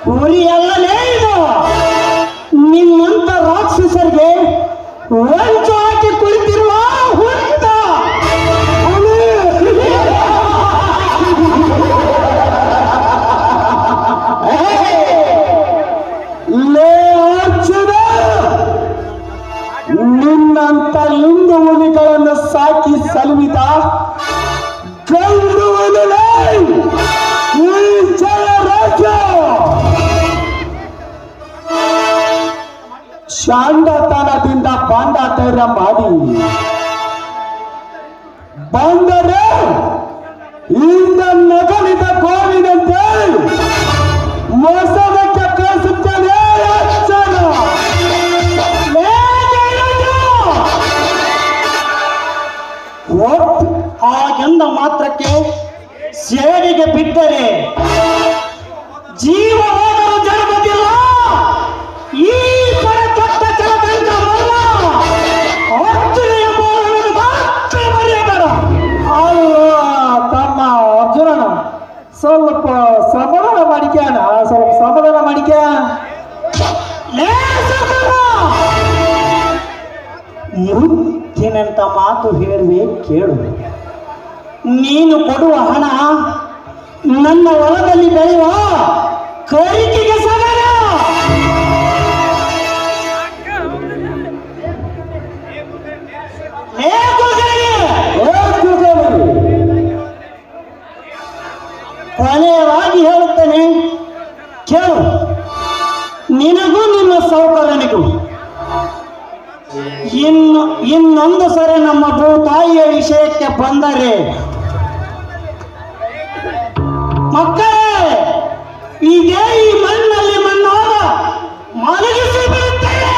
S5: ಹುಲಿ ಅಲ್ಲಲೇ ಇದು. ನಿಮ್ಮಂತ ರಾಕ್ಷಸರಿಗೆ ಹೊಂಚು ಹಾಕಿ ಕುಳಿತಿರುವ ಹುಂಡ
S3: ಲೇ ಅರ್ಜುನ, ನಿನ್ನಂತ ಹಿಂದೂ ಹುಲಿಗಳನ್ನು ಸಾಕಿ ಸಲುವಿದ ಗಂಡು ಹುಲಿಲೇ ಈ ಜಯರಾಜ. ಶಾಂಡತನದಿಂದ ಬಾಂಡ ಧೈರ್ಯ ಮಾಡಿ ಬಂದರೆ ಇಂದ ನಗಲಿದ ಗೋವಿನಂತೆ ಮೋಸಕ್ಕೆ ಕಳಿಸುತ್ತಾನೆ ಅರ್ಜುನ.
S5: ಹಾಗೆಂದ ಮಾತ್ರಕ್ಕೆ ಸೇಡಿಗೆ ಬಿದ್ದರೆ ಜೀವ ಹೋದರೂ ಜರುಗುತ್ತಿಲ್ಲ. ಈ ಕಡೆ ತೊಟ್ಟ ಚಲತಂಕ ಮಲ್ಲ ಅರ್ಜುನ ಎಂಬುವವನನ್ನು ಮಾತ್ರ ಮರೆಯಬೇಡ.
S4: ಅಲ್ಲ ತಮ್ಮ ಅರ್ಜುನನ ಸ್ವಲ್ಪ ಸಮಾಧಾನ ಮಾಡಿಕ್ಯಾನ, ಸ್ವಲ್ಪ ಸಮಾಧಾನ ಮಾಡಿಕ್ಯ.
S5: ಮುತ್ತಿನಂತ ಮಾತು ಹೇಳುವೆ ಕೇಳು. ನೀನು ಕೊಡುವ ಹಣ ನನ್ನ ಹೊಲದಲ್ಲಿ ಬೆಳೆಯುವ ಕರಿಕೆಗೆ ಸಮಾನ. ಕೊನೆಯವಾಗಿ ಹೇಳುತ್ತೇನೆ ಕೇಳು. ನಿನಗೂ ನಿಮ್ಮ ಸೌಕರ್ಯನಿಗೂ ಇನ್ನೊಂದು ಸರಿ ನಮ್ಮ ಭೂತಾಯಿಯ ವಿಷಯಕ್ಕೆ ಬಂದರೆ ಮಕ್ಕಳೇ ಇದೇ ಈ ಮಣ್ಣಲ್ಲಿ ಮಣ್ಣಾಗ ಮಲಗಿಸಿ ಬಿಡುತ್ತೇನೆ.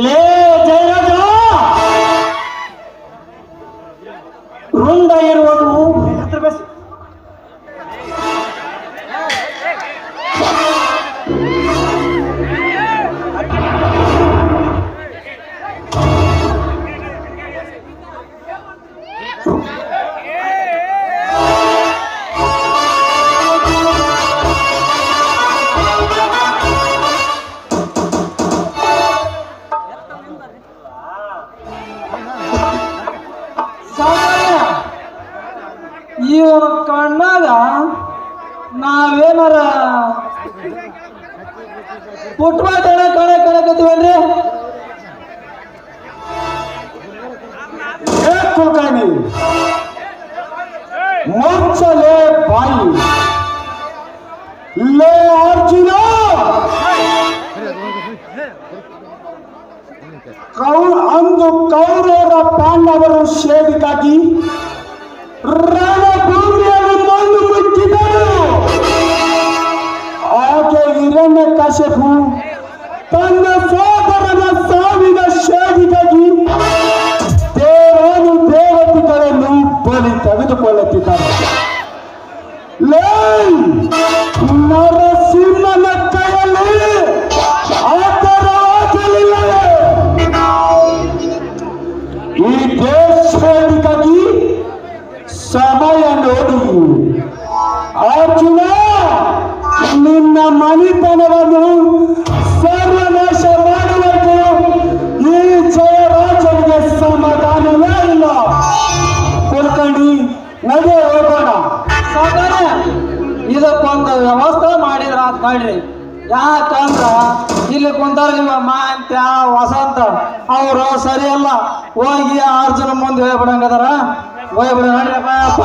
S5: ಲೇ ಜಯರಾಜ, ರುಂಡ ಇರುವುದು
S4: ಇವನ ಕಣ್ಣಾಗ ನಾವೇನಾರ ಫುಟ್ಬಾಲ್ ಕಣಕತ್ತೀವನ್ರಿ.
S3: ಕುಲಕರ್ಣಿ ಮುಚ್ಚಲೇ ಬಾಯಿ. ಲೇ ಅರ್ಜುನ, ಅಂದು ಕೌರವರ ಪಾಂಡವರು ಸೇವೆಗಾಗಿ ರಣಭೂಮಿಯಲ್ಲಿ ಮಣ್ಣು ಮುಚ್ಚಿದರು. ಆಕೆ ಹಿರಣ್ಯಕಶಿಪು ತನ್ನ ಸೋದರನ ಸಾವಿನ ಸೇವೆಗಾಗಿ ದೇವರು ದೇವತೆಗಳನ್ನು ಬಲಿ ತೆಗೆದುಕೊಳ್ಳುತ್ತಿದ್ದಾರೆ. ನರಸಿಂಹನ ಕೈಯಲ್ಲಿ ಆತರ ಆಗಲಿಲ್ಲ. ಈ ದೇಶಕ್ಕಾಗಿ ಸಮಯ ನೋಡಿ ಅರ್ಜುನ, ನಿನ್ನ ಮನೆತನವನ್ನು ಸರ್ವನಾಶ ಮಾಡುವುದು ಈ ಜಯರಾಜನಿಗೆ ಸಮಾಧಾನವೇ ಇಲ್ಲ. ಕುಲಕರ್ಣಿ, ನಡೆ ಹೋಗೋಣ.
S4: ಸಾಧಾರಣ ಇದಕ್ಕೊಂದು ವ್ಯವಸ್ಥೆ ಮಾಡಿದ್ರ ಅಂತ ನೋಡ್ರಿ. ಯಾಕಂದ್ರ ಇಲ್ಲಿ ಕುಂತಾರ ನಿಮ್ಮ ಮಾಂತ್ಯ ವಸಂತ ಅವರು ಸರಿಯಲ್ಲ. ಹೋಗಿ ಅರ್ಜುನ ಮುಂದೆ ಹೋಗ್ಬಿಡಂಗದಾರ. ಹೋಗ್ಬಿಡ ನೋಡ್ರಿಪ್ಪ ಅಪ್ಪ.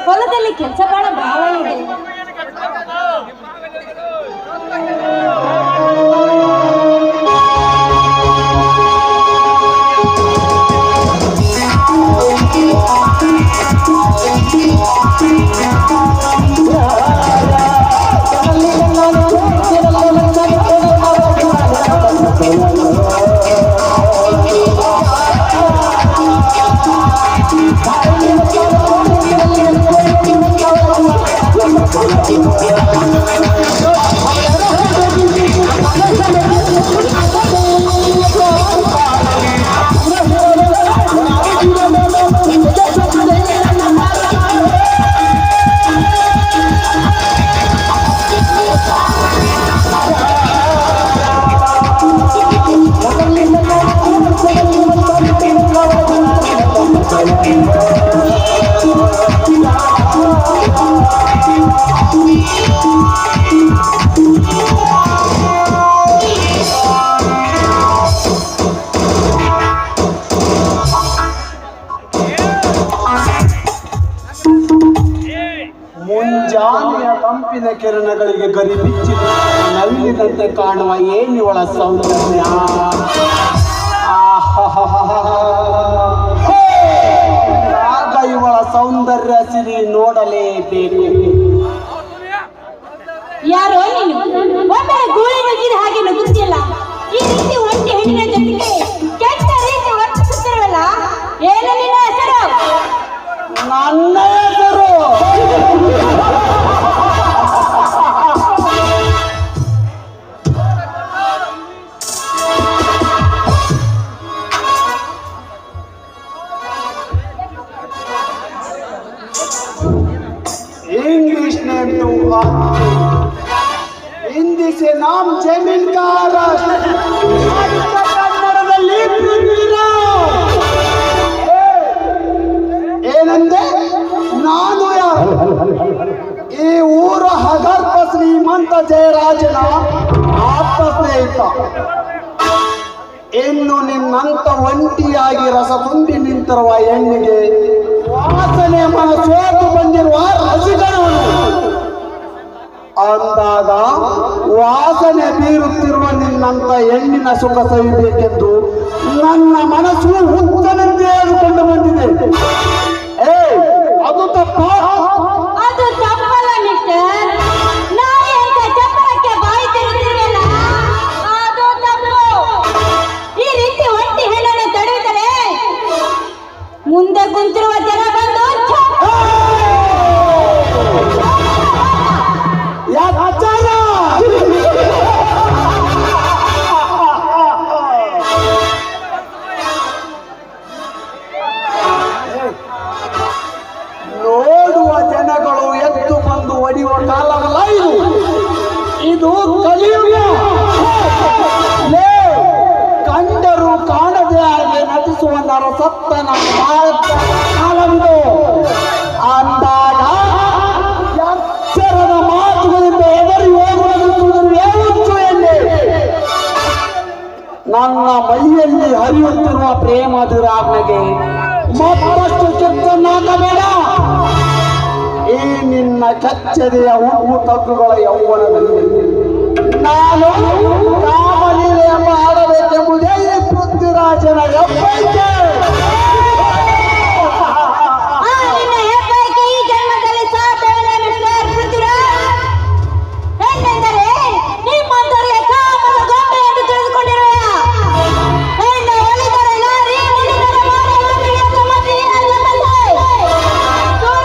S2: ಹೊಲದಲ್ಲಿ ಕೆಲಸ ಕಾಣ ಬಹಳ ಇದೆ.
S3: ಮುಂಜಾನೆಯ ತಂಪಿನ ಕಿರಣಗಳಿಗೆ ಗರಿಬಿಚ್ಚಿ ನವಿಲಿದಂತೆ ಕಾಣುವ ಏನಿವಳ ಸೌಂದರ್ಯ. ಆಗ ಇವಳ ಸೌಂದರ್ಯ ಸಿರಿ ನೋಡಲೇಬೇಕು.
S2: ಯಾರೋ ನೀನು ಒಮ್ಮೆ ಗೂಳಿ ನುಗ್ಗಿದ ಹಾಗೆ ನುಗ್ಗುತ್ತಿಲ್ಲ. ಈ ರೀತಿ ಒಂಟಿ ಹೆಣ್ಣಿನ ಜೊತೆಗೆ ಕೆಟ್ಟ ರೀತಿ ವರ್ತಿಸುತ್ತಿರಲ್ಲ. ಏನು ನಿನ್ನ ಹೆಸರು?
S3: ನನ್ನ ಹೆಸರು English name to ಇಂಗ್ಲಿಷ್ ನಾಮ್ ಜಮೀನ್ದಾರ ಕನ್ನಡದಲ್ಲಿ ಏನಂದೆ ನಾನು ಯಾರು? ಈ ಊರ ಹಗರ್ಭ ಶ್ರೀಮಂತ ಜಯರಾಜನ ಆಪ್ತ ಸ್ನೇಹಿತ. ಇನ್ನು ನಿನ್ನಂತ ಒಂಟಿಯಾಗಿ ರಸ ತುಂಬಿ ನಿಂತಿರುವ ಹೆಣ್ಣಿಗೆ ವಾಸನೆ ಮನಸ್ಸೋತು ಬಂದಿರುವ ರಸಿಕನವನು ಅಂದಾಗ ವಾಸನೆ ಬೀರುತ್ತಿರುವ ನಿನ್ನಂತ ಹೆಣ್ಣಿನ ಸುಖ ಸವಿಬೇಕೆಂದು ನನ್ನ ಮನಸ್ಸು ಹುತ್ತನಂತೆ ಹೇಳಿಕೊಂಡು ಬಂದಿದೆ. ಅದು ತಪ್ಪ?
S2: ಅದು ತಪ್ಪಲ್ಲ ಮಿಸ್ಟರ್. ನಾಯಿ ಅಂತ ಚಪ್ಪಲಕ್ಕೆ ಬಾಯಿ ತೆರೆದಿರಲ್ಲ, ಅದು ತಪ್ಪು. ಈ ರೀತಿ ಒಂಟಿ ಹೆಣ್ಣನ್ನು ತಡೆಯುತ್ತಾರೆ ಮುಂದೆ ಕುಂತಿರುವ ಜನ ಬಂದು
S3: ನೋಡುವ ಜನಗಳು ಎದ್ದು ಬಂದು ಒಡೆಯುವ ಕಾಲವಲ್ಲ ಇದು. ಇದು ಕಲಿಯುಗ. ಕಂಡರು ಕಾಣದೆ ಹಾಗೆ ನಟಿಸುವ ನರಸತ್ತನ ಕಾಲವಿದು. ಅಂದಾಗ ಎಚ್ಚರದ ಮಾತುಗಳಿಂದ ಎದುರು ಹೋಗುವುದನ್ನು ಹೇಳುತ್ತು ಎಲ್ಲಿ ನನ್ನ ಮೈಯಲ್ಲಿ ಹರಿಯುತ್ತಿರುವ ಪ್ರೇಮದುರಾಜ್ಞೆಗೆ ಮತ್ತಷ್ಟು ಕೆಚ್ಚನ್ನಾಗಬೇಡ. ಈ ನಿನ್ನ ಕೆಚ್ಚದೆಯ ಹೂವು ತಗ್ಗುಗಳ ಯೌವನದಲ್ಲಿ ನಾನು ಕಾಮಲೀಲೆ ಎಂಬ ಆಡಬೇಕೆಂಬುದೇ ಈ ಪೃಥ್ವಿರಾಜನ ಹೆಬ್ಬಯಕೆ.
S2: ನಿನ್ನ ಹೆಬ್ಬಯಕೆ ಈ ಜನ್ಮದಲ್ಲಿ ಸಾಧ್ಯವಿಲ್ಲ ಮಿಸ್ಟರ್ ಪೃಥ್ವಿರಾಜ್. ಹೆಣ್ಣೆಂದರೆ ನಿಮ್ಮಂತವರಿಗೆ ಕಾಮದ ಗೊಂಬೆ ಎಂದು ತಿಳಿದುಕೊಂಡಿರುವ ಹೆಣ್ಣು ಒಲಿದರೆ ನಾರಿ, ನಿಲ್ಲಿದರೆ ಮಾರಿ, ಮಾತಿಗೆ ಸುಮತಿ ಎಂದು ಬಂದೆ. ದೂರ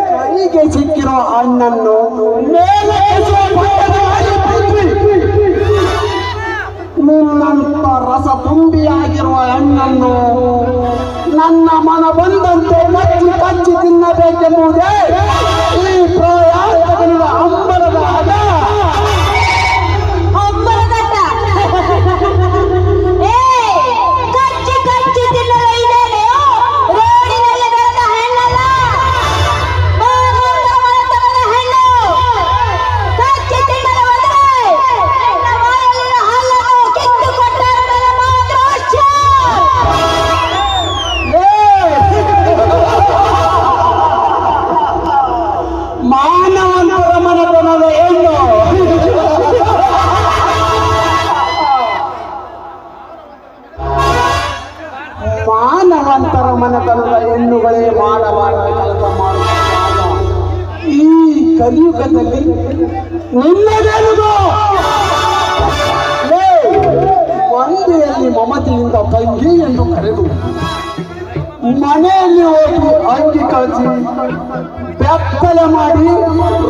S2: ಸರಿ
S3: ಕೈಗೆ ಸಿಕ್ಕಿರುವ ಹಣ್ಣನ್ನು ಮೇಲೆ ನಿನ್ನಂತ ರಸ ತುಂಬಿಯಾಗಿರುವ ಹಣ್ಣನ್ನು ನನ್ನ ಮನ ಬಂದಂತೆ ಕಚ್ಚಿ ಕಚ್ಚಿ ತಿನ್ನಬೇಕೆಂಬುದೇ ಈ ಪ್ರಯಾಸಗಳಿರುವ ಅಂಬರದ ಹದ.
S2: ಒಬ್ಬರದಟ್ಟ. ಕಚ್ಚಿ ಕಚ್ಚಿ ತಿನ್ನಲು ಇದೇನೆ ರೋಡಿನಲ್ಲಿ ಬೆಳೆದ ಹೆಣ್ಣಲ್ಲ, ಬಾಗುಂಡ ಮನೆತನದ ಹೆಣ್ಣು. ಕಚ್ಚಿ ತಿನ್ನಲು ಬಂದರೆ ನನ್ನ ಬಾಯಲ್ಲಿನ ಹಾಲನ್ನು ಕಿತ್ತುಕೊಟ್ಟರೆ ನನ್ನ ಮಾತೃಶ್ಯ.
S3: ಮಾನವಂತರ ಮನತನದ ಹೆಣ್ಣು. ಮಾನವಂತರ ಮನತನದ ಹೆಣ್ಣುಗಳೇ ಮಾಡಬಾರದು ಕೆಲಸ ಮಾಡುವಾಗ ಈ ಕಲಿಯುಗದಲ್ಲಿ ನಿನ್ನದೇನುದು? ಒಂದೆಯಲ್ಲಿ ಮಮತೆಯಿಂದ ತಂಗಿ ಎಂದು ಕರೆದು ಮನೆಯಲ್ಲಿ ಹೋಗಿ ಅಂಗಿ ಕಳಿಸಿ ಬೆತ್ತಲೆ ಮಾಡಿ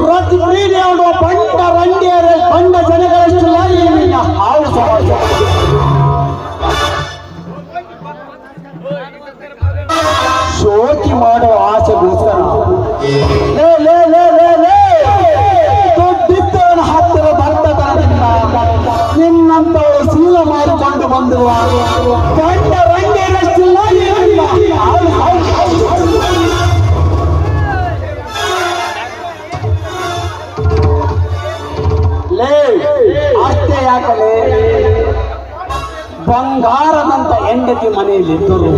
S3: ರತಿ ಬೀಡಿ ಆಡುವ ಬಂಡ ರಂಡಿಯರ ಬಂಡ ಜನಗಳಷ್ಟಿಲ್ಲ ಈ ನಿನ್ನ ಹಾಳು ಸಮಾಜ. ಶೋಕಿ ಮಾಡುವ ಆಸೆಗೋಸ್ಕರ ದೊಡ್ಡಿದ್ದವನ ಹತ್ತಿರ ದಡ್ಡತನದಿಂದ ನಿನ್ನಂತವರು ಶೀಲ ಮಾಡಿಕೊಂಡು ಬಂದಿರುವ ಗಂಡ ರಂಗೇನಷ್ಟಿಲ್ಲ ಏನಿಲ್ಲ. ಅಷ್ಟೇ ಯಾಕಲೇ ಬಂಗಾರದಂತ ಹೆಂಡತಿ ಮನೆಯಲ್ಲಿದ್ದರು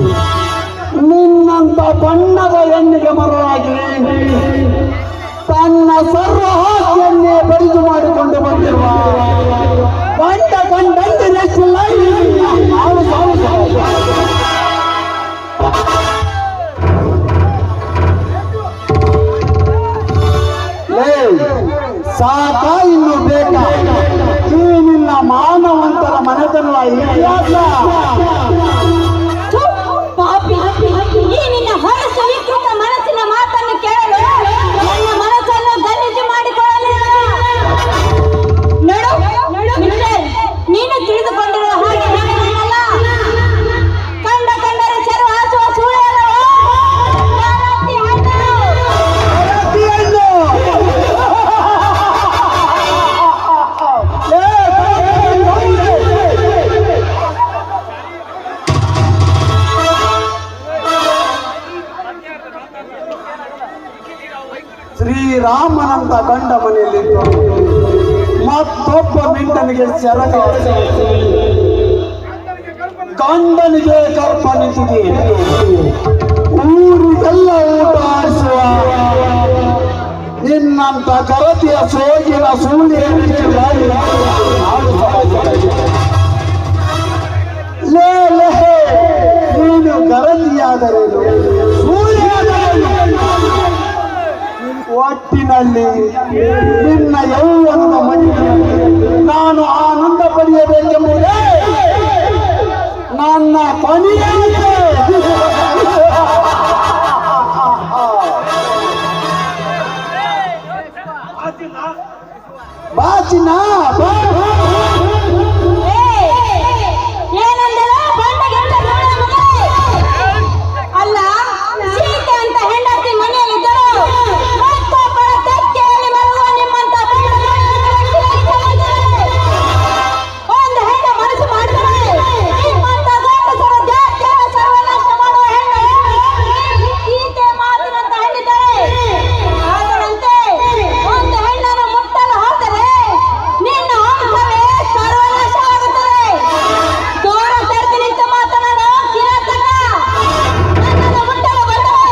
S3: ನಿನ್ನಂತ ಬಣ್ಣದ ಹೆಣ್ಣಿಗೆ ಮರವಾಗಿ ತನ್ನ ಸರ್ವಹಾಸ್ಯನ್ನೇ ಬರಿದು ಮಾಡಿಕೊಂಡು ಬಂದಿರುವ ಗಂಡ ಗಂಡಂದಿರಷ್ಟಿಲ್ಲ ಸಾಕ ಇನ್ನು ಬೇಕಾ ಈ ನಿನ್ನ ಮಾನವಂತರ ಮನೆತನದ ಇತಿಹಾಸ.
S2: ಪಾಪಿ, ಈ ನಿನ್ನ ಹೊರಸು ವಿಕೃತ ಮನಸ್ಸಿನ ಮಾತನ್ನು ಕೇಳಲು ನನ್ನ ಮನಸ್ಸನ್ನು ಗಲಿಜು ಮಾಡಿಕೊಳ್ಳಲಿಲ್ಲ. ನೋಡು ಮಿಸ್ಟರ್, ನೀನು ತಿಳಿದುಕೊಂಡಿರುವ ಹಾಗೆ ನಾನಲ್ಲ.
S3: ಶ್ರೀರಾಮನಂತ ಗಂಡ ಮನೆಯಲ್ಲಿದ್ದು ಮತ್ತೊಬ್ಬ ಮಿಂಡನಿಗೆ ಸೆರಗ ಗಂಡನಿಗೆ ಗರ್ಭ ನಿಂತಿದೆ. ಊರಿಗೆಲ್ಲ ಊಟ ಆಡಿಸುವ ನಿನ್ನಂತ ಗರತಿಯ ಸೋಗಿನ ಸೂರ್ಯ ಲೇ ಲೇ ನೀನು ಗರತಿಯಾದರೇನು ಸೂರ್ಯನಾದರೇನು ಒಟ್ಟಿನಲ್ಲಿ ನಿನ್ನ ಯೌವನದ ಮಡಿಲಿನಲ್ಲಿ ನಾನು ಆನಂದ ಪಡೆಯಬೇಕೆಂಬುದೇ ನನ್ನ ಕೊನೆಯಾಗಿದೆ. ಬಾಚಿನ ಬಾ
S2: ಅಲ್ಲ ಸೀತೆ ಅಂತ ಹೆಂಡತಿ ಮನೆಯಲ್ಲಿದ್ದರು ಮತ್ತೊಬ್ಬರ ತೆಕ್ಕೆಯಲ್ಲಿ ಬರುವ ನಿಮ್ಮಂತ ಒಂದು ಹೆಣ್ಣು ಮನಸ್ಸು ಮಾಡ್ತಾರೆ. ನಿಮ್ಮಂತ ಗಂಡಸರ ಜಾತಿಯ ಸರ್ವನಾಶ ಮಾಡುವ ಹೆಣ್ಣು ಸೀತೆ ಮಾತಿನಂತ ಹೇಳಿದ್ದಾರೆ. ಅದರಂತೆ ಒಂದು ಹೆಣ್ಣನ್ನು ಮುಟ್ಟಲು ಹೋದರೆ ನಿನ್ನ ವಂಶವೇ ಸರ್ವನಾಶ ಆಗುತ್ತದೆ. ದೂರ ಸರಿದು ನಿಂತು ಮಾತನಾಡೋ ಕಿರಾತಕ ನನ್ನನ್ನು ಮುಟ್ಟಲು ಬಂದರೆ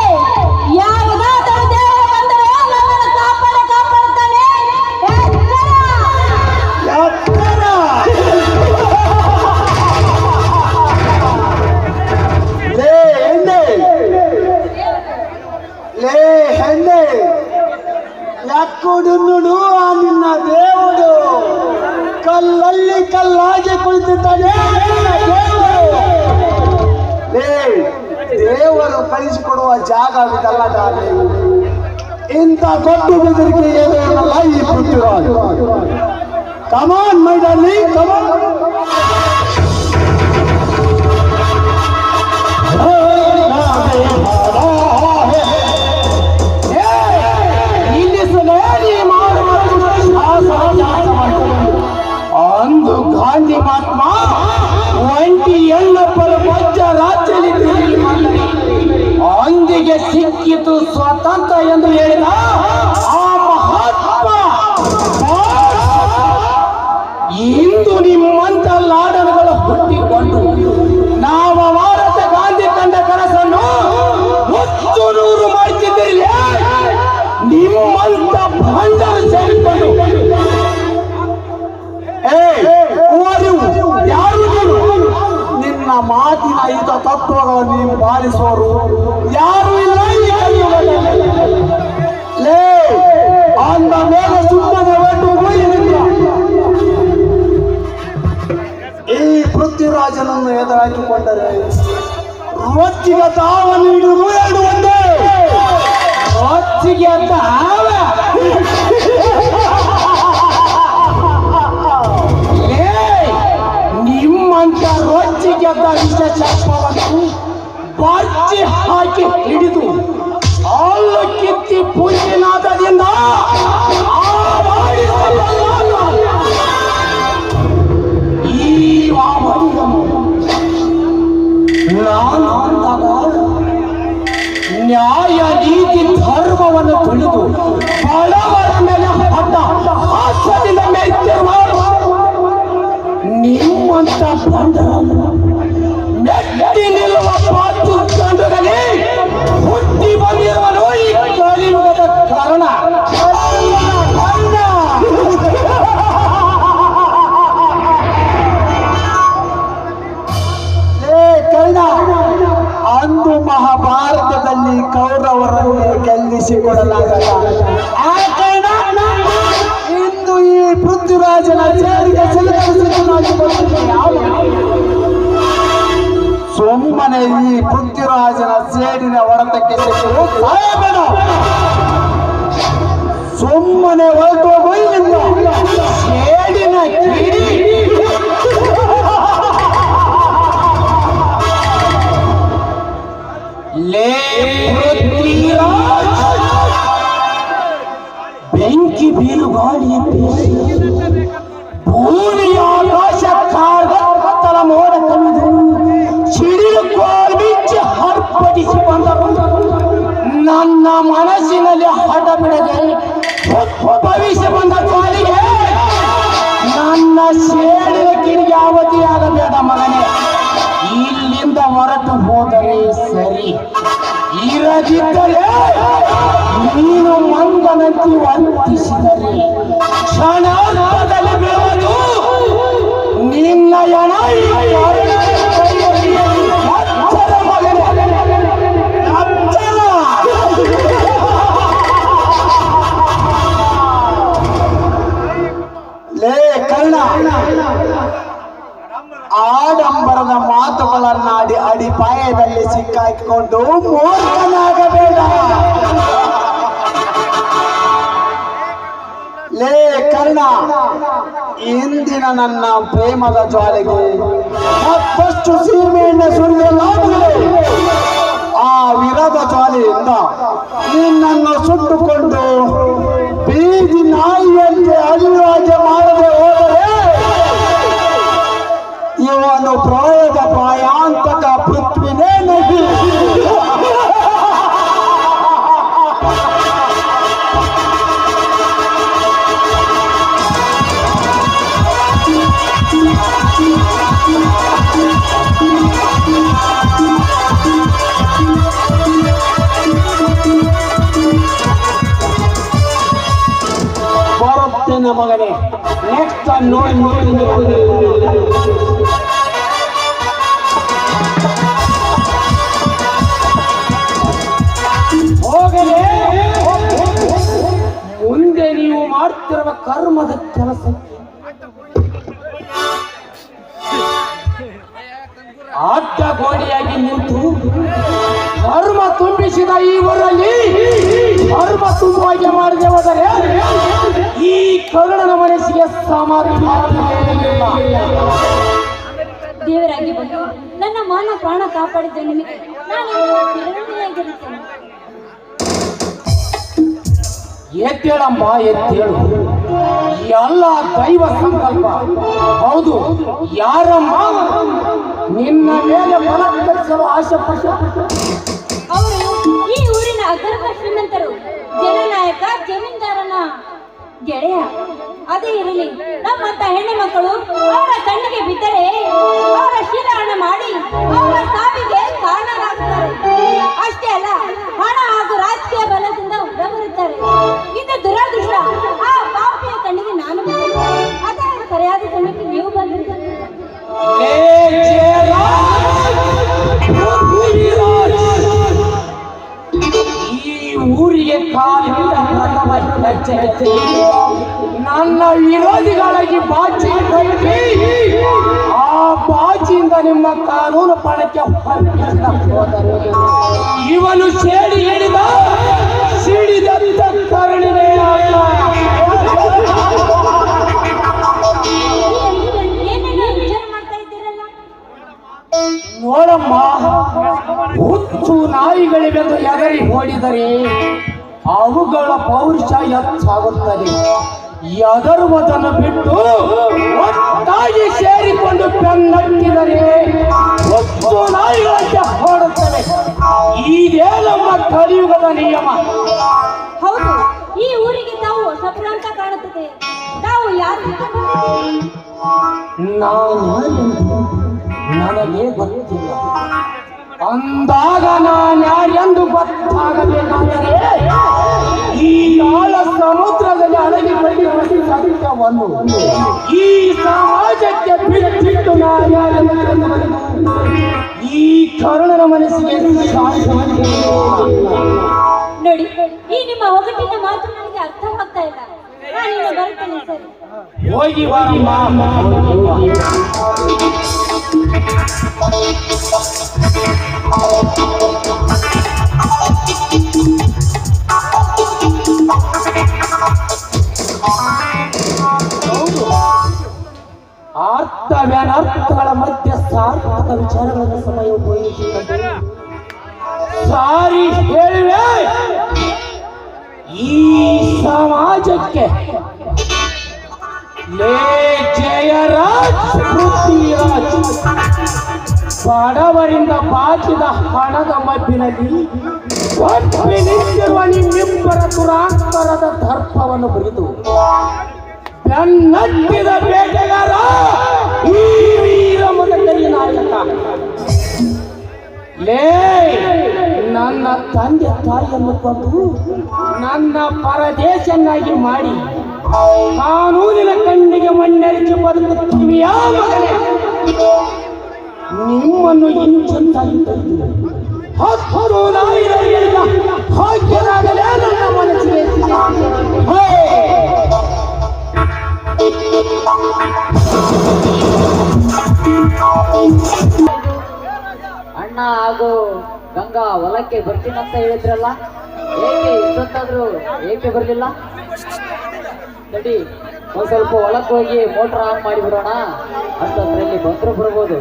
S2: ಯಾವುದಾದರೂ ದೇವರು ಬಂದರೆ ನನ್ನನ್ನು ಕಾಪಾಡುತ್ತಾನೆ.
S3: ಎತ್ತರ ಲೇ ಹೆಣ್ಣೆ ಲೇ ಹೆಣ್ಣೆ ಯಾಕೋಡು ನೋಡು ಆ ನಿನ್ನ ದೇವರು ಕಲ್ಲಲ್ಲಿ ಕಲ್ಲಾಗಿ ಕುಳಿತಿದ್ದಾನೆ. ಲೇ ದೇವರು ಕಳಿಸಿಕೊಡುವ ಜಾಗ ಇದಲ್ಲ ದಾರಿ. ಇಂಥ ದೊಡ್ಡ ಬೆದರಿಕೆ ಏನಲ್ಲ ಈ ಪೃಥ್ವಿರಾಜ್. ಕಮಾನ್ ಮೈ ಡಾರ್ಲಿಂಗ್ ಕಮಾನ್. ಅಂದು ಗಾಂಧಿ ಮಹಾತ್ಮ ಒಂಟಿ ಎಣ್ಣಪ್ಪರ ಬಜ್ಜ ರಾಜ್ಯದಲ್ಲಿ ಅಂದಿಗೆ ಸಿಕ್ಕಿತು ಸ್ವಾತಂತ್ರ್ಯ ಎಂದು ಹೇಳಿದ ಆ ಮಹಾತ್ಮ ಇಂದು ನಿಮ್ಮಂತ ಲಾಡನುಗಳು ಹುಟ್ಟಿಕೊಂಡು ನಾವು ಭಾರತ ಗಾಂಧಿ ಕಂಡ ಕನಸನ್ನು ಮುತ್ತು ನೂರು ಮಾಡುತ್ತಿದ್ದಿರಲಿ ನಿಮ್ಮಂತ ಭಂಡರು ಸೇರಿಕೊಂಡು ಯಾರು ನಿನ್ನ ಮಾತಿನ ಹಿತ ತತ್ವಗಳನ್ನು ನೀವು ಪಾಲಿಸುವರು ಯಾರು ಇಲ್ಲ ಈ ಕಲಿಯುಗದಲ್ಲಿ. ಲೇ ಅಂದ ಮೇಲೆ ಸುಮ್ಮನೆ ಒಟ್ಟು ಈ ಪೃಥ್ವಿರಾಜನನ್ನು ಎದುರಾಕಿಕೊಂಡರೆ ರೊಚ್ಚಿಗೆ ತಾವ ನೀಡುವುದು ಎರಡು ಒಂದೇ. ರೊಚ್ಚಿಗೆ ತಾವ ನಿಮ್ಮಂತ ರೊಚ್ಚಿಗೆ ವಿಷ ಶಾಪವನ್ನು ಬಾಚಿ ಹಾಕಿ ಹಿಡಿದು ಅಲ್ಲು ಕಿತ್ತಿ ಪೂಜೆನಾದದಿಂದ ಈ ವಾಮನಿಗನು ನಾನು ಅಂದಾಗ ನ್ಯಾಯ ನೀತಿ ಧರ್ಮವನ್ನು ತಿಳಿದು ಬಡವರ ಮೇಲೆ ಹೊಟ್ಟ ಹಾಸ್ಯದಿಂದ ಮೆತ್ತಿರುವ ನಿಮ್ಮಂತ ಬಂಡರನ್ನು ಮೆಟ್ಟಿ ನಿಲ್ಲುವ ಪಾತು ಕಂಡುಗಲಿ ಹುಟ್ಟಿ ಬಂದಿರುವನು ಈ ಕಲಿಯುಗದ ಕಾರಣ. ಅಂದು ಮಹಾಭಾರತದಲ್ಲಿ ಕೌರವರನ್ನು ಗೆಲ್ಲಿಸಿಕೊಡಲಾಗಲ್ಲ. ಆ ಕಾರಣ ಇಂದು ಈ ಪೃಥ್ವಿರಾಜನ ಸೇರಿಗೆ ಸುಮ್ಮನೆ ಈ ಪೃಥ್ವಿರಾಜನ ಸೇಡಿನ ಹೊಡೆತಕ್ಕೆ ಸಾಯಬೇಡ. ಸುಮ್ಮನೆ ಹೊರಟು ಹೋಗಿಲ್ಲ ಸೇಡಿನ ಕಿಡಿ ಲೇ ಪೃಥ್ವಿರಾಜ್ ಬೆಂಕಿ ಬೀರುಗಾಳಿಯ ಭೂಮಿ ಆಕಾಶ ಕಾರ್ಗತ್ತಲ ಮೋಡ ಕವಿದು ಸಿಡಿಲು ಕಾಲ್ ಬಿಚ್ಚಿ ಹರ್ಪಡಿಸಿ ಬಂದ ನನ್ನ ಮನಸ್ಸಿನಲ್ಲಿ ಹಠ ಬಿಡದೆ ಭವಿಷ್ಯ ಬಂದ ಜ್ವಾಲಿಗೆ ನನ್ನ ಸೇಡಿನ ಕಿಡಿಗೆ ಅವಧಿಯಾಗಬೇಡ ಮಗನೇ. ಇಲ್ಲಿಂದ ಹೊರಟು ಹೋದರೆ ಸರಿ, ಇರದಿದ್ದರೆ ನೀನು ಮಂಗನಂತೆ ವರ್ತಿಸಿದರೆ ಕ್ಷಣಾರ್ಧದಲ್ಲಿ ಬೀಳುವುದು ನಿನ್ನ ಎಣ. ಲೇ ಕರ್ಣ, ಆಡಂಬರದ ಮಾತುಗಳನ್ನಾಡಿ ಅಡಿಪಾಯದಲ್ಲಿ ಸಿಕ್ಕಾಕಿಕೊಂಡು ಮೂರ್ಖನಾಗಬೇಡ. ಲೇ ಕರ್ಣ, ಇಂದಿನ ನನ್ನ ಪ್ರೇಮದ ಜ್ವಾಲೆಗೆ ಮತ್ತಷ್ಟು ಸೀಮೆಯನ್ನೇ ಸುರಿಯಲಾಗಿದೆ. ಆ ವಿರದ ಜ್ವಾಲೆಯಿಂದ ನಿನ್ನನ್ನು ಸುಟ್ಟುಕೊಂಡು ಬೀದಿ ನಾಯಿಯಂತೆ ಅಲಿರಾಜೆ ಮಾಡದೆ ಹೋದರೆ ಇವನು ಪ್ರಾಯದ ಪ್ರಾಯಾಂತಕ ಪೃಥ್ವಿನೇ ನದಿ. ಬರುತ್ತೇನೆ ಮಗನೇ, ನೆಕ್ಸ್ಟ್ ನೋಡಿ. ಹೋಗಲೇ, ಮುಂದೆ ನೀವು ಮಾಡ್ತಿರುವ ಕರ್ಮದ ಕೆಲಸ ಅಡ್ಡ ಗೋಡೆಯಾಗಿ ನಿಂತು ಕರ್ಮ ತುಂಬಿಸಿದ ಈ ಊರಲ್ಲಿ ಕರ್ಮ ತುಂಬುವಾಗೆ ಮಾಡದೆ ಹೋದರೆ ಈ ಕರುಣನ ಮನಸ್ಸಿಗೆ ಸಮಾಧಾನ.
S2: ದೇವರಾಗಿ ಬಂದು ನನ್ನ ಮಾನ ಪ್ರಾಣ ಕಾಪಾಡಿದ ನಿಮಗೆ ನಾನು ಚಿರಋಣಿಯಾಗಿರುತ್ತೇನೆ.
S3: ಎದ್ದೇಳಮ್ಮ, ಎದ್ದೇಳು. ಎಲ್ಲ ದೈವ ಸಂಕಲ್ಪ. ಹೌದು, ಯಾರಮ್ಮ ನಿನ್ನ ಮೇಲೆ ಬಲಕರಿಸಲು ಆಸೆ ಪಟ್ಟ?
S2: ಅವರು ಈ ಊರಿನ ಅಗರ್ಭ ಶ್ರೀಮಂತರು, ಜನನಾಯಕ ಜಮೀನ್ದಾರನ ಗೆಳೆಯ. ಅದೇ ಇರಲಿ, ನಮ್ಮಂತ ಹೆಣ್ಣು ಮಕ್ಕಳು ಅವರ ಕಣ್ಣಿಗೆ ಬಿದ್ದರೆ ಅವರ ಶಿರಹಣ ಮಾಡಿ ಅವರ ಸಾವಿಗೆ ಕಾರಣರಾಗುತ್ತಾರೆ. ಅಷ್ಟೇ ಅಲ್ಲ, ಹಣ ಹಾಗೂ ರಾಜಕೀಯ ಬಲದಿಂದ ಹೊರಬರುತ್ತಾರೆ. ಇದು ದುರದೃಷ್ಟ. ಆ ಪಾಪಿಯ ಕಣ್ಣಿಗೆ ನಾನು ಬಿದ್ದೆ. ಅದರ ಸರಿಯಾದ ಸಮಯಕ್ಕೆ ನೀವು ಬಂದಿದ್ದೀರಿ.
S3: ಈ ಊರಿಗೆ ಕಾಲಿಟ್ಟ ಪ್ರಥಮ ಹೆಜ್ಜೆ ನನ್ನ ವಿರೋಧಿಗಳಾಗಿ ಬಾಚಿ ಕಟ್ಟಿ ಆ ಬಾಚಿಯಿಂದ ನಿಮ್ಮ ಕಾನೂನು ಪಣಕ್ಕೆ ಹೋದರೆ ಇವನು ಸೇಡಿ ಹಿಡಿದ ಸಿಡಿದಂತ ಕರುಣಿನೇ ಅಲ್ಲ.
S2: ಏನೇನೋ ವಿಚಾರ ಮಾಡ್ತಾ ಇದ್ದೀರಲ್ಲ?
S3: ನೋಡಮ್ಮ, ಹುಚ್ಚು ನಾಯಿಗಳಿಗೆಂದು ಎಗರಿ ಓಡಿದರೆ ಅವುಗಳ ಪೌರುಷ ಹೆಚ್ಚಾಗುತ್ತದೆ. ಎದರುವುದನ್ನು ಬಿಟ್ಟು ಒಟ್ಟಾಗಿ ಸೇರಿಕೊಂಡು ಬೆನ್ನಟ್ಟಿದರೆ ಹುಚ್ಚು ನಾಯಿಗಳಂತೆ ಓಡುತ್ತವೆ. ಇದೇ ನಮ್ಮ ಕಲಿಯುಗದ ನಿಯಮ.
S2: ಹೌದು, ಈ ಊರಿಗೆ ತಾವು ಹೊಸಬ್ರು ಅಂತ ಕಾಣುತ್ತದೆ. ತಾವು ಯಾರು?
S3: ನಾನು ನನಗೆ ಗೊತ್ತಿಲ್ಲ. ಅಂದಾಗ ನಾನು ಯಾರೆಂದು ಗೊತ್ತಾಗಬೇಕಾದರೆ ಈ ಆಳ ಸಮುದ್ರದಲ್ಲಿ ಅಡಗಿ ಬೆಳೆಯುವ ಸತ್ಯವನ್ನು ಈ ಸಮಾಜಕ್ಕೆ ಬಿಟ್ಟಿಟ್ಟು ನಾನು ಯಾರೆಂದು ಈ ಕರುಣನ ಮನಸ್ಸಿಗೆ
S2: ನೋಡಿ, ಈ ನಿಮ್ಮ ಒಗಟಿನ ಮಾತು ನನಗೆ ಅರ್ಥವಾಗ್ತಾ ಇಲ್ಲ. ನಾನು ಬರ್ತೇನೆ. ಸರಿ,
S3: ಹೋಗಿ ಬಾರಮ್ಮ. ಅರ್ಥವ್ಯನರ್ಥಗಳ ಮಧ್ಯ ಸಾರ್ಥಕ ವಿಚಾರಗಳನ್ನು ಸಮಯ ಉಪಯೋಗಿಸಿಕೊಂಡು ಸಾರಿ ಹೇಳುವೆ. ಈ ಸಮಾಜಕ್ಕೆ ಲೇ ಜಯರಾಜ್ ಪೃಥ್ವಿರಾಜ್ ಬಡವರಿಂದ ಬಾಚಿದ ಹಣದ ಮಬ್ಬಿನಲ್ಲಿ ಒಪ್ಪಿ ನಿಂತಿರುವ ನಿಮ್ಮಿಬ್ಬರ ದುರಾಂತರದ ದರ್ಪವನ್ನು ಬರಿದು ಬೆನ್ನಟ್ಟಿದ ಬೇಟೆಗಾರ ಈ ವೀರ ಮದಕರಿ ನಾಯಕ. ಲೇ, ನನ್ನ ತಂದೆ ತಾಯಿಯನ್ನು ಕೊಂದು ನನ್ನ ಪರದೇಶನ್ನಾಗಿ ಮಾಡಿ ಕಾನೂನಿನ ಕಣ್ಣಿಗೆ ಮಣ್ಣೆರಚಿ ಬದುಕುತ್ತಿವೆಯಾ ಮಗನೇ? ನಿಮ್ಮನ್ನು ಇಂಚಂತಾಗಿ ಕರೆದು ಹತ್ತು ನಾಯಿಗಳಿಂದ ಹಾಕಿದಾಗಲೇ ನನ್ನ ಮನಸ್ಸಿಗೆ
S6: ಅಣ್ಣ ಹಾಗೂ ಗಂಗಾ ಹೊಲಕ್ಕೆ ಬರ್ತೀನಂತ ಹೇಳಿದ್ರಲ್ಲ, ಏಕೆ ಇಷ್ಟೊತ್ತಾದ್ರೂ ಏಕೆ ಬರಲಿಲ್ಲ? ನಡಿ, ಒಂದ್ ಸ್ವಲ್ಪ ಹೊಲಕ್ಕೆ ಹೋಗಿ ಮೋಟರ್ ಆನ್ ಮಾಡಿಬಿಡೋಣ, ಅಷ್ಟೊತ್ತರಲ್ಲಿ ಬಂದ್ರು ಬರ್ಬೋದು.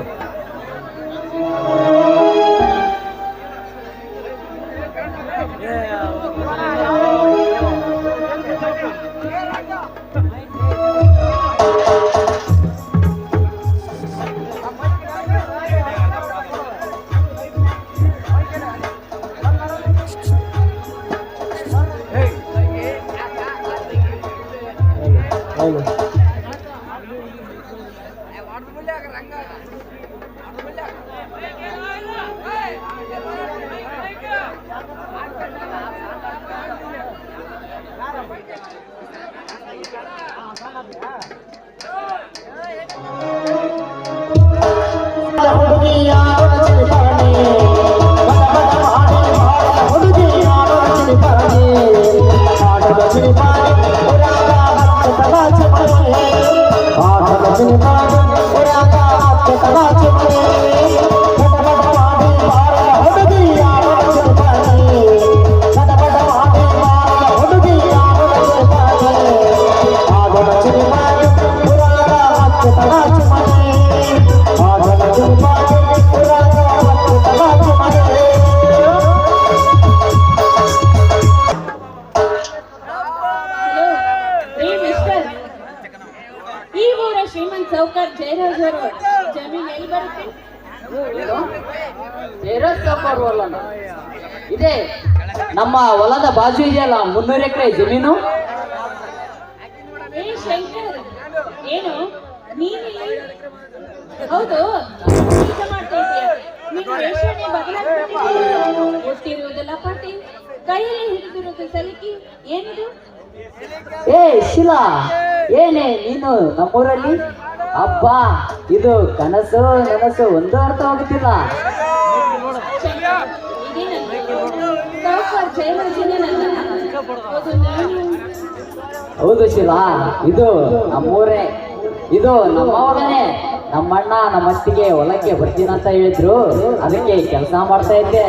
S2: ಈ ಊರ ಶ್ರೀಮಂತ್ ಸೌಕರ್ ಜಯರಾಜ್ ಅವರು ಜಮೀನು ಎಲ್ಲಿ ಬರುತ್ತೆ?
S6: ಇದೆ, ನಮ್ಮ ಹೊಲದ ಬಾಜು ಇದೆಯಲ್ಲ 300 ಎಕರೆ ಜಮೀನು.
S2: ಏ ಶಂಕರ್, ಏನು ನೀನಿಲ್ಲಿ? ಹೌದು, ಕೆಲಸ ಮಾಡ್ತಾ ಇದೀಯ. ನೀನು ರೇಷಣೆ ಬದಲಾಗ್ಬಿಟ್ಟಿದೆಯಾ? ಗೊತ್ತಿರುವುದಲ್ಲ ಪಾಟಿ, ಕೈಯಲ್ಲಿ ಹಿಡಿದಿರುವುದು ಸಲಿಕಿ, ಏನಿದು?
S6: ಏ ಶಿಲಾ, ಏನೇ ನೀನು ನಮ್ಮೂರಲ್ಲಿ? ಅಬ್ಬಾ, ಇದು ಕನಸು ನನಸು ಒಂದು ಅರ್ಥ ಆಗುತ್ತಿಲ್ಲ. ಹೌದು ಶಿಲಾ, ಇದು ನಮ್ಮೂರೇ, ಇದು ನಮ್ಮವನೇ. ನಮ್ಮಣ್ಣ ನಮ್ಮತ್ತಿಗೆ ಹೊಲಕ್ಕೆ ಬರ್ತೀನಂತ ಹೇಳಿದ್ರು, ಅದಕ್ಕೆ ಕೆಲಸ ಮಾಡ್ತಾ ಇದ್ದೆ.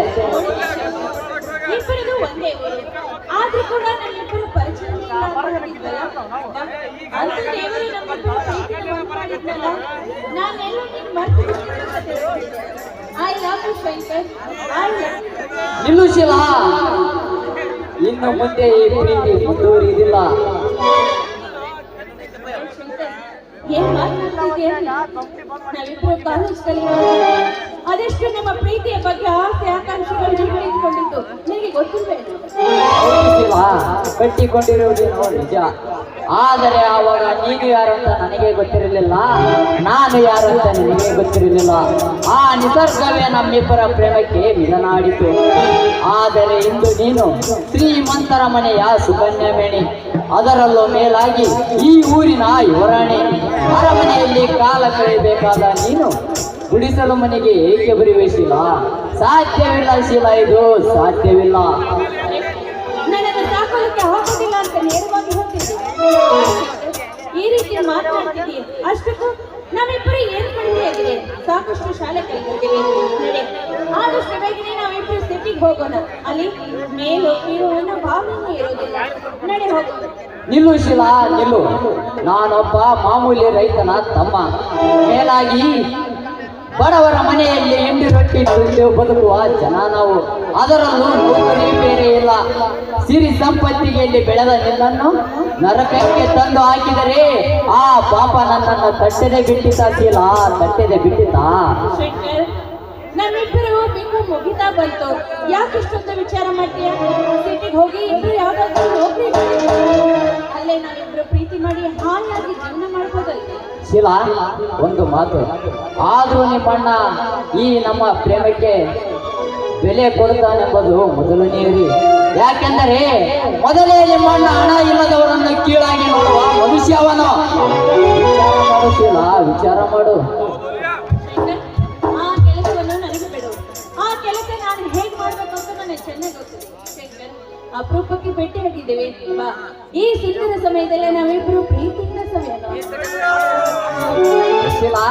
S2: ಇಬ್ಬರದು ಒಂದೇ ಊರು, ಆದ್ರೂ ಕೂಡ ನಮ್ಮಿಬ್ಬರು ಪರಿಚಯ ಅಂತ ದೇವರು ನಮ್ಮಿಬ್ಬರು ಪ್ರೀತಿನ ಮಾಡಿದ್ನಲ್ಲ, ನಾನೆಲ್ಲೂ ನಿನ್ ಮರ್ತು I love you Shankar, I love you.
S6: ನಿಲ್ಲು ಶಿಲಾ, ಇನ್ನು ಮುಂದೆ ಈ ಪ್ರೀತಿ ಮುಂದುವರಿಯುವುದಿಲ್ಲ.
S2: ಏನ್ ಮಾತನಾಡ್ತಿದ್ಯಾ? ನಾವಿಬ್ರು ಕಾಲೇಜ್ ಕಲಿಯುವಾಗ ಅದೆಷ್ಟು ನಮ್ಮ ಪ್ರೀತಿಯ ಬಗ್ಗೆ ಆಸೆ ಆಕಾಂಕ್ಷೆಗಳು ಇಟ್ಕೊಂಡಿದ್ದು ನಿನಗೆ ಗೊತ್ತಿಲ್ವೇ?
S6: ಕಟ್ಟಿಕೊಂಡಿರುವುದೇನೋ ನಿಜ, ಆದರೆ ಆವಾಗ ನೀನು ಯಾರು ಅಂತ ನನಗೆ ಗೊತ್ತಿರಲಿಲ್ಲ, ನಾನು ಯಾರು ಅಂತ ನಿನಗೆ ಗೊತ್ತಿರಲಿಲ್ಲ. ಆ ನಿಸರ್ಗವೇ ನಮ್ಮಿಬ್ಬರ ಪ್ರೇಮಕ್ಕೆ ಮಿಲನಾಡಿತು. ಆದರೆ ಇಂದು ನೀನು ಶ್ರೀಮಂತರ ಮನೆಯ ಸುಕನ್ಯಾ ಮೇಣಿ, ಅದರಲ್ಲೂ ಮೇಲಾಗಿ ಈ ಊರಿನ ಯುವರಾಣಿ. ಅರಮನೆಯಲ್ಲಿ ಕಾಲ ಕಳೆಯಬೇಕಾದ ನೀನು ಗುಡಿಸಲು ಮನೆಗೆ ಏಕೆ ಬರಿವೇಶಿಲ್ಲ? ಸಾಧ್ಯವಿಲ್ಲ ಶೀಲ, ಇದು ಸಾಧ್ಯವಿಲ್ಲ.
S2: ನನ್ನನ್ನು ಸಾಕೋದಕ್ಕೆ ಆಗೋದಿಲ್ಲ ಅಂತ ನೇರವಾಗಿ ಹೋಗ್ತಿದ್ದೆ. ಈ ರೀತಿ ಮಾತನಾಡ್ತಿದ್ದೀಯ, ಅಷ್ಟಕ್ಕೂ ನಾವಿಬ್ಬರು ಏನ್ ಕಡಿಮೆ ಆಗಿದೆ? ಸಾಕಷ್ಟು ಶಾಲೆ ಕಲಿತಿದ್ದೀವಿ. ನಡೆ, ಆದಷ್ಟು ಬೇಗನೆ ನಾವಿಬ್ಬರು ಸಿಟಿಗೆ ಹೋಗೋಣ. ಅಲ್ಲಿ ಮೇಲು ಕೀಳು ಅನ್ನೋ ಭಾವನೆ ಇರೋದಿಲ್ಲ. ನಡೆ, ಹೋಗೋಣ.
S6: ನಿಲ್ಲು ಶಿಲಾ, ನಿಲ್ಲು. ನಾನೊಬ್ಬ ಮಾಮೂಲಿ ರೈತನ ತಮ್ಮ, ಮೇಲಾಗಿ ಬಡವರ ಮನೆಯಲ್ಲಿ ಎಂಡಿ ರೊಟ್ಟಿ ತಿಂದು ಬದುಕುವ ಜನ ನಾವು. ಅದರಲ್ಲೂ ನೌಕರಿ ಬೇರೆ ಇಲ್ಲ. ಸಿರಿ ಸಂಪತ್ತಿಗೆಯಲ್ಲಿ ಬೆಳೆದ ನಿನ್ನನ್ನು ನರಕಕ್ಕೆ ತಂದು ಹಾಕಿದರೆ ಆ ಪಾಪ ನನ್ನನ್ನು ತಟ್ಟೆದೆ ಬಿಟ್ಟಿತ ಶೀಲ, ತಟ್ಟೆದೆ ಬಿಟ್ಟಿತ.
S2: ಶಂಕರ್, ನಮ್ಮಿಬ್ಬರು ಬಿಂಗು ಮುಗಿತಾ ಬಂತು. ಯಾಕೆ ಇಷ್ಟೊಂದು ವಿಚಾರ ಮಾಡ್ತೀಯ? ಸಿಟಿಗೆ ಹೋಗಿ ಇಬ್ರು ಯಾವ್ದಾದ್ರು ನೌಕರಿ ಮಾಡಿ ಅಲ್ಲೇ ನಾವಿಬ್ರು ಪ್ರೀತಿ ಮಾಡಿ ಹಾಯಾಗಿ ಜೀವನ ಮಾಡ್ಬೋದಲ್ವೇ?
S6: ಶಿಲಾ, ಒಂದು ಮಾತು. ಆದ್ರೂ ನಿಮ್ಮಣ್ಣ ಈ ನಮ್ಮ ಪ್ರೇಮಕ್ಕೆ ಬೆಲೆ ಕೊಡ್ತಾನೆಂಬುದು ಮೊದಲನೆಯರಿ. ಯಾಕೆಂದರೆ ಮೊದಲೇ ನಿಮ್ಮಣ್ಣ ಹಣ ಇಲ್ಲದವರನ್ನು ಕೀಳಾಗಿ ನೋಡುವ ಮನುಷ್ಯ ಅವನು. ವಿಚಾರ ಮಾಡು ಶಿಲಾ, ವಿಚಾರ ಮಾಡು.
S2: ಆ ಕೆಲಸವನ್ನು ನನಗೆ ಬಿಡು. ಆ ಕೆಲಸ ನಾನು ಹೇಗ್ ಮಾಡ್ಬೇಕು ಅಂತ ನನಗೆ ಚೆನ್ನಾಗಿ ಗೊತ್ತಿದೆ. ಶಂಕರ್, ಅಪರೂಪಕ್ಕೆ ಭೇಟಿಯಾಗಿದ್ದೇವೆ. ಬಾ, ಈ ಸುಂದರ ಸಮಯದಲ್ಲೇ ನಾವಿಬ್ರು ಪ್ರೀತಿಯಿಂದ ಸಮಯ
S6: ಶಿಲಾ,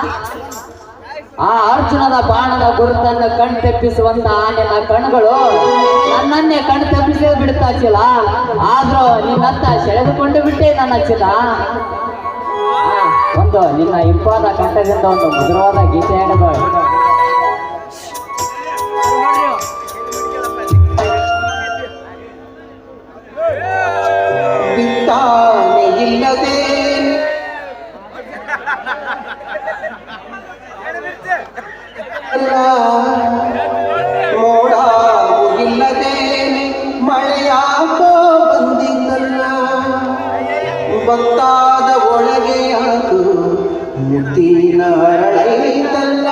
S6: ಆ ಅರ್ಜುನದ ಬಾಣದ ಗುರುತನ್ನು ಕಣ್ ತೆಪ್ಪಿಸುವಂತ ನಿನ್ನ ಕಣ್ಣುಗಳು ನನ್ನನ್ನೇ ಕಣ್ ತಪ್ಪಿಸಿ ಬಿಡ್ತಾ ಚಿಲ. ಆದ್ರೂ ನಿನ್ನತ್ತ ಸೆಳೆದುಕೊಂಡು ಬಿಟ್ಟೆ ನನ್ನ ಚಿಲ. ಒಂದು ನಿನ್ನ ಇಂಪಾದ ಕಂಠದಿಂದ ಒಂದು ಮಧುರವಾದ ಗೀತೆ ಹಾಡಬೇಡ.
S3: ಬಿತ್ತಾನೆ ಇಲ್ಲದೆ ಮೋಡಾವು ಇಲ್ಲದೆ ಮಳೆಯಾಗೋ ಬಂದಿದ್ದಲ್ಲ, ಭಕ್ತಾದ ಒಳಗೆ ಅದು ಮುತ್ತಿನ ಅರಳೈತಲ್ಲ.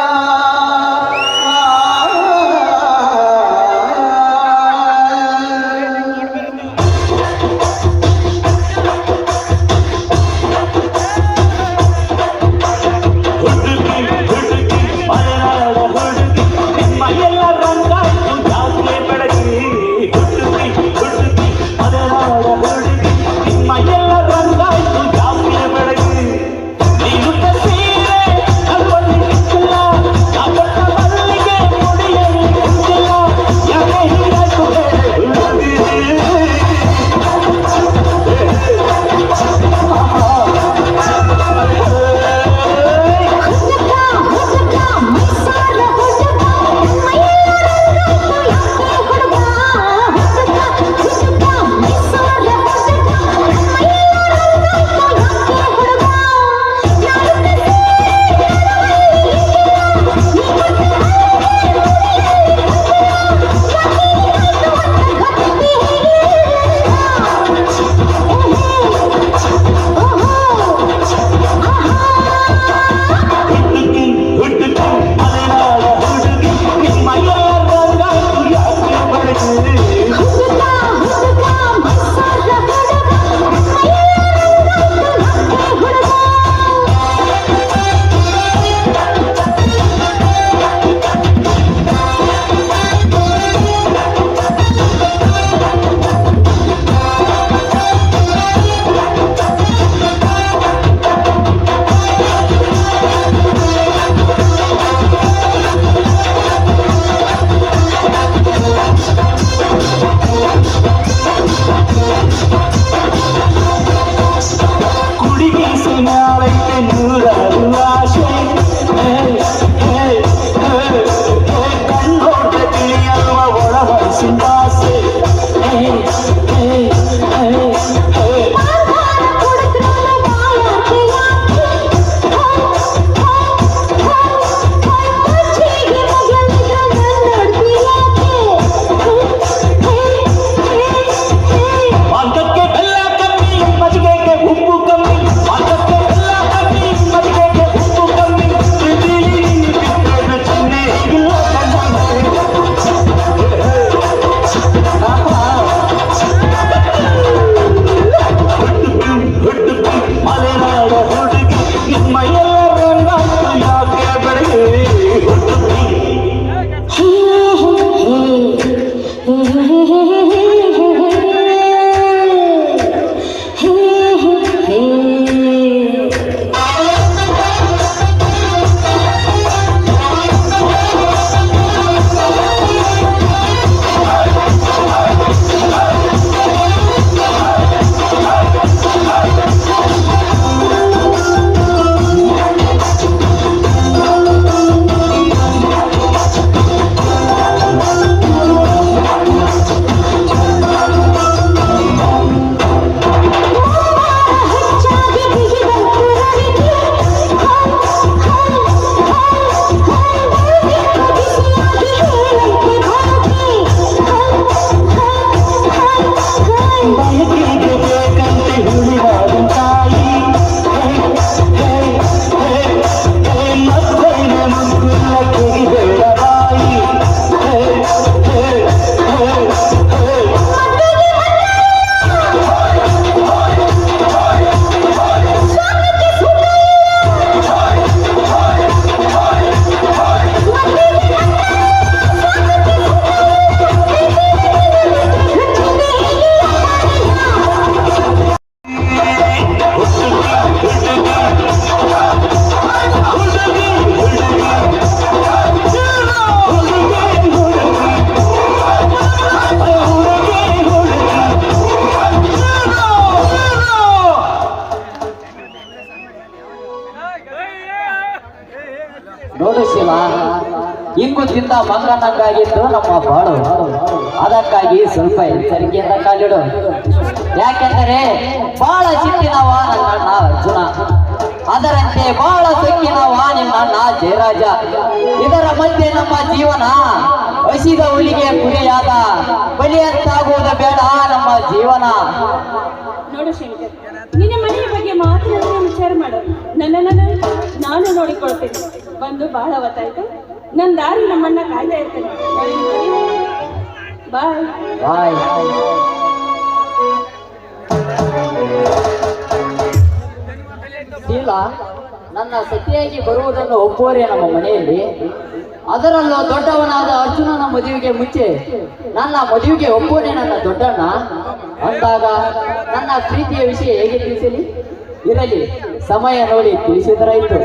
S6: ಇಂಗು ತಿಂದ ಮಂಗನಂಗಾಗಿತ್ತು ನಮ್ಮ ಬಾಳು. ಅದಕ್ಕಾಗಿ ಸ್ವಲ್ಪ ಎಚ್ಚರಿಕೆಯಿಂದ ಕಾಲಿಡು. ಯಾಕೆಂದರೆ ಬಹಳ ಸಿಟ್ಟಿನವ ನನ್ನ ಅರ್ಜುನ, ಅದರಂತೆ ಬಹಳ ಸೊಕ್ಕಿನವ ನಿನ್ನ ಜಯರಾಜ. ಇದರ ಮಧ್ಯೆ ನಮ್ಮ ಜೀವನ ಹಸಿದ ಹುಲಿಗೆ ಗುರಿಯಾದ ಬಲಿಯಂತಾಗುವುದು ಬೇಡ ನಮ್ಮ ಜೀವನ.
S2: ನೋಡು ಶಂಕರ್, ನಿನ್ನ ಮನೆಯ ಬಗ್ಗೆ ಮಾತ್ರ ವಿಚಾರ ಮಾಡು. ನಾನು ನೋಡಿಕೊಳ್ತೇನೆ. ಬಂದು ಬಹಳ ಹೊತ್ತಾಯ್ತು. ನನ್ನ ದಾರಿ ನಮ್ಮನ್ನ ಕಾಯ್ತಾ ಇರ್ತೇನೆ. ಬಾಯ್
S6: ಬಾಯ್. ಶೀಲ, ನನ್ನ ಸತಿಯಾಗಿ ಬರುವುದನ್ನು ಒಪ್ಪುವರೇ ನಮ್ಮ ಮನೆಯಲ್ಲಿ. ಅದರಲ್ಲೂ ದೊಡ್ಡವನಾದ ಅರ್ಜುನನ ಮದುವೆಗೆ ಮುಂಚೆ ನನ್ನ ಮದುವೆಗೆ ಒಪ್ಪುವನೇ ನನ್ನ ದೊಡ್ಡಣ್ಣ ಅಂದಾಗ ನನ್ನ ಪ್ರೀತಿಯ ವಿಷಯ ಹೇಗೆ ತಿಳಿಸಲಿ? ಇರಲಿ, ಸಮಯ ನೋಡಿ ತಿಳಿಸಿದರಾಯಿತು.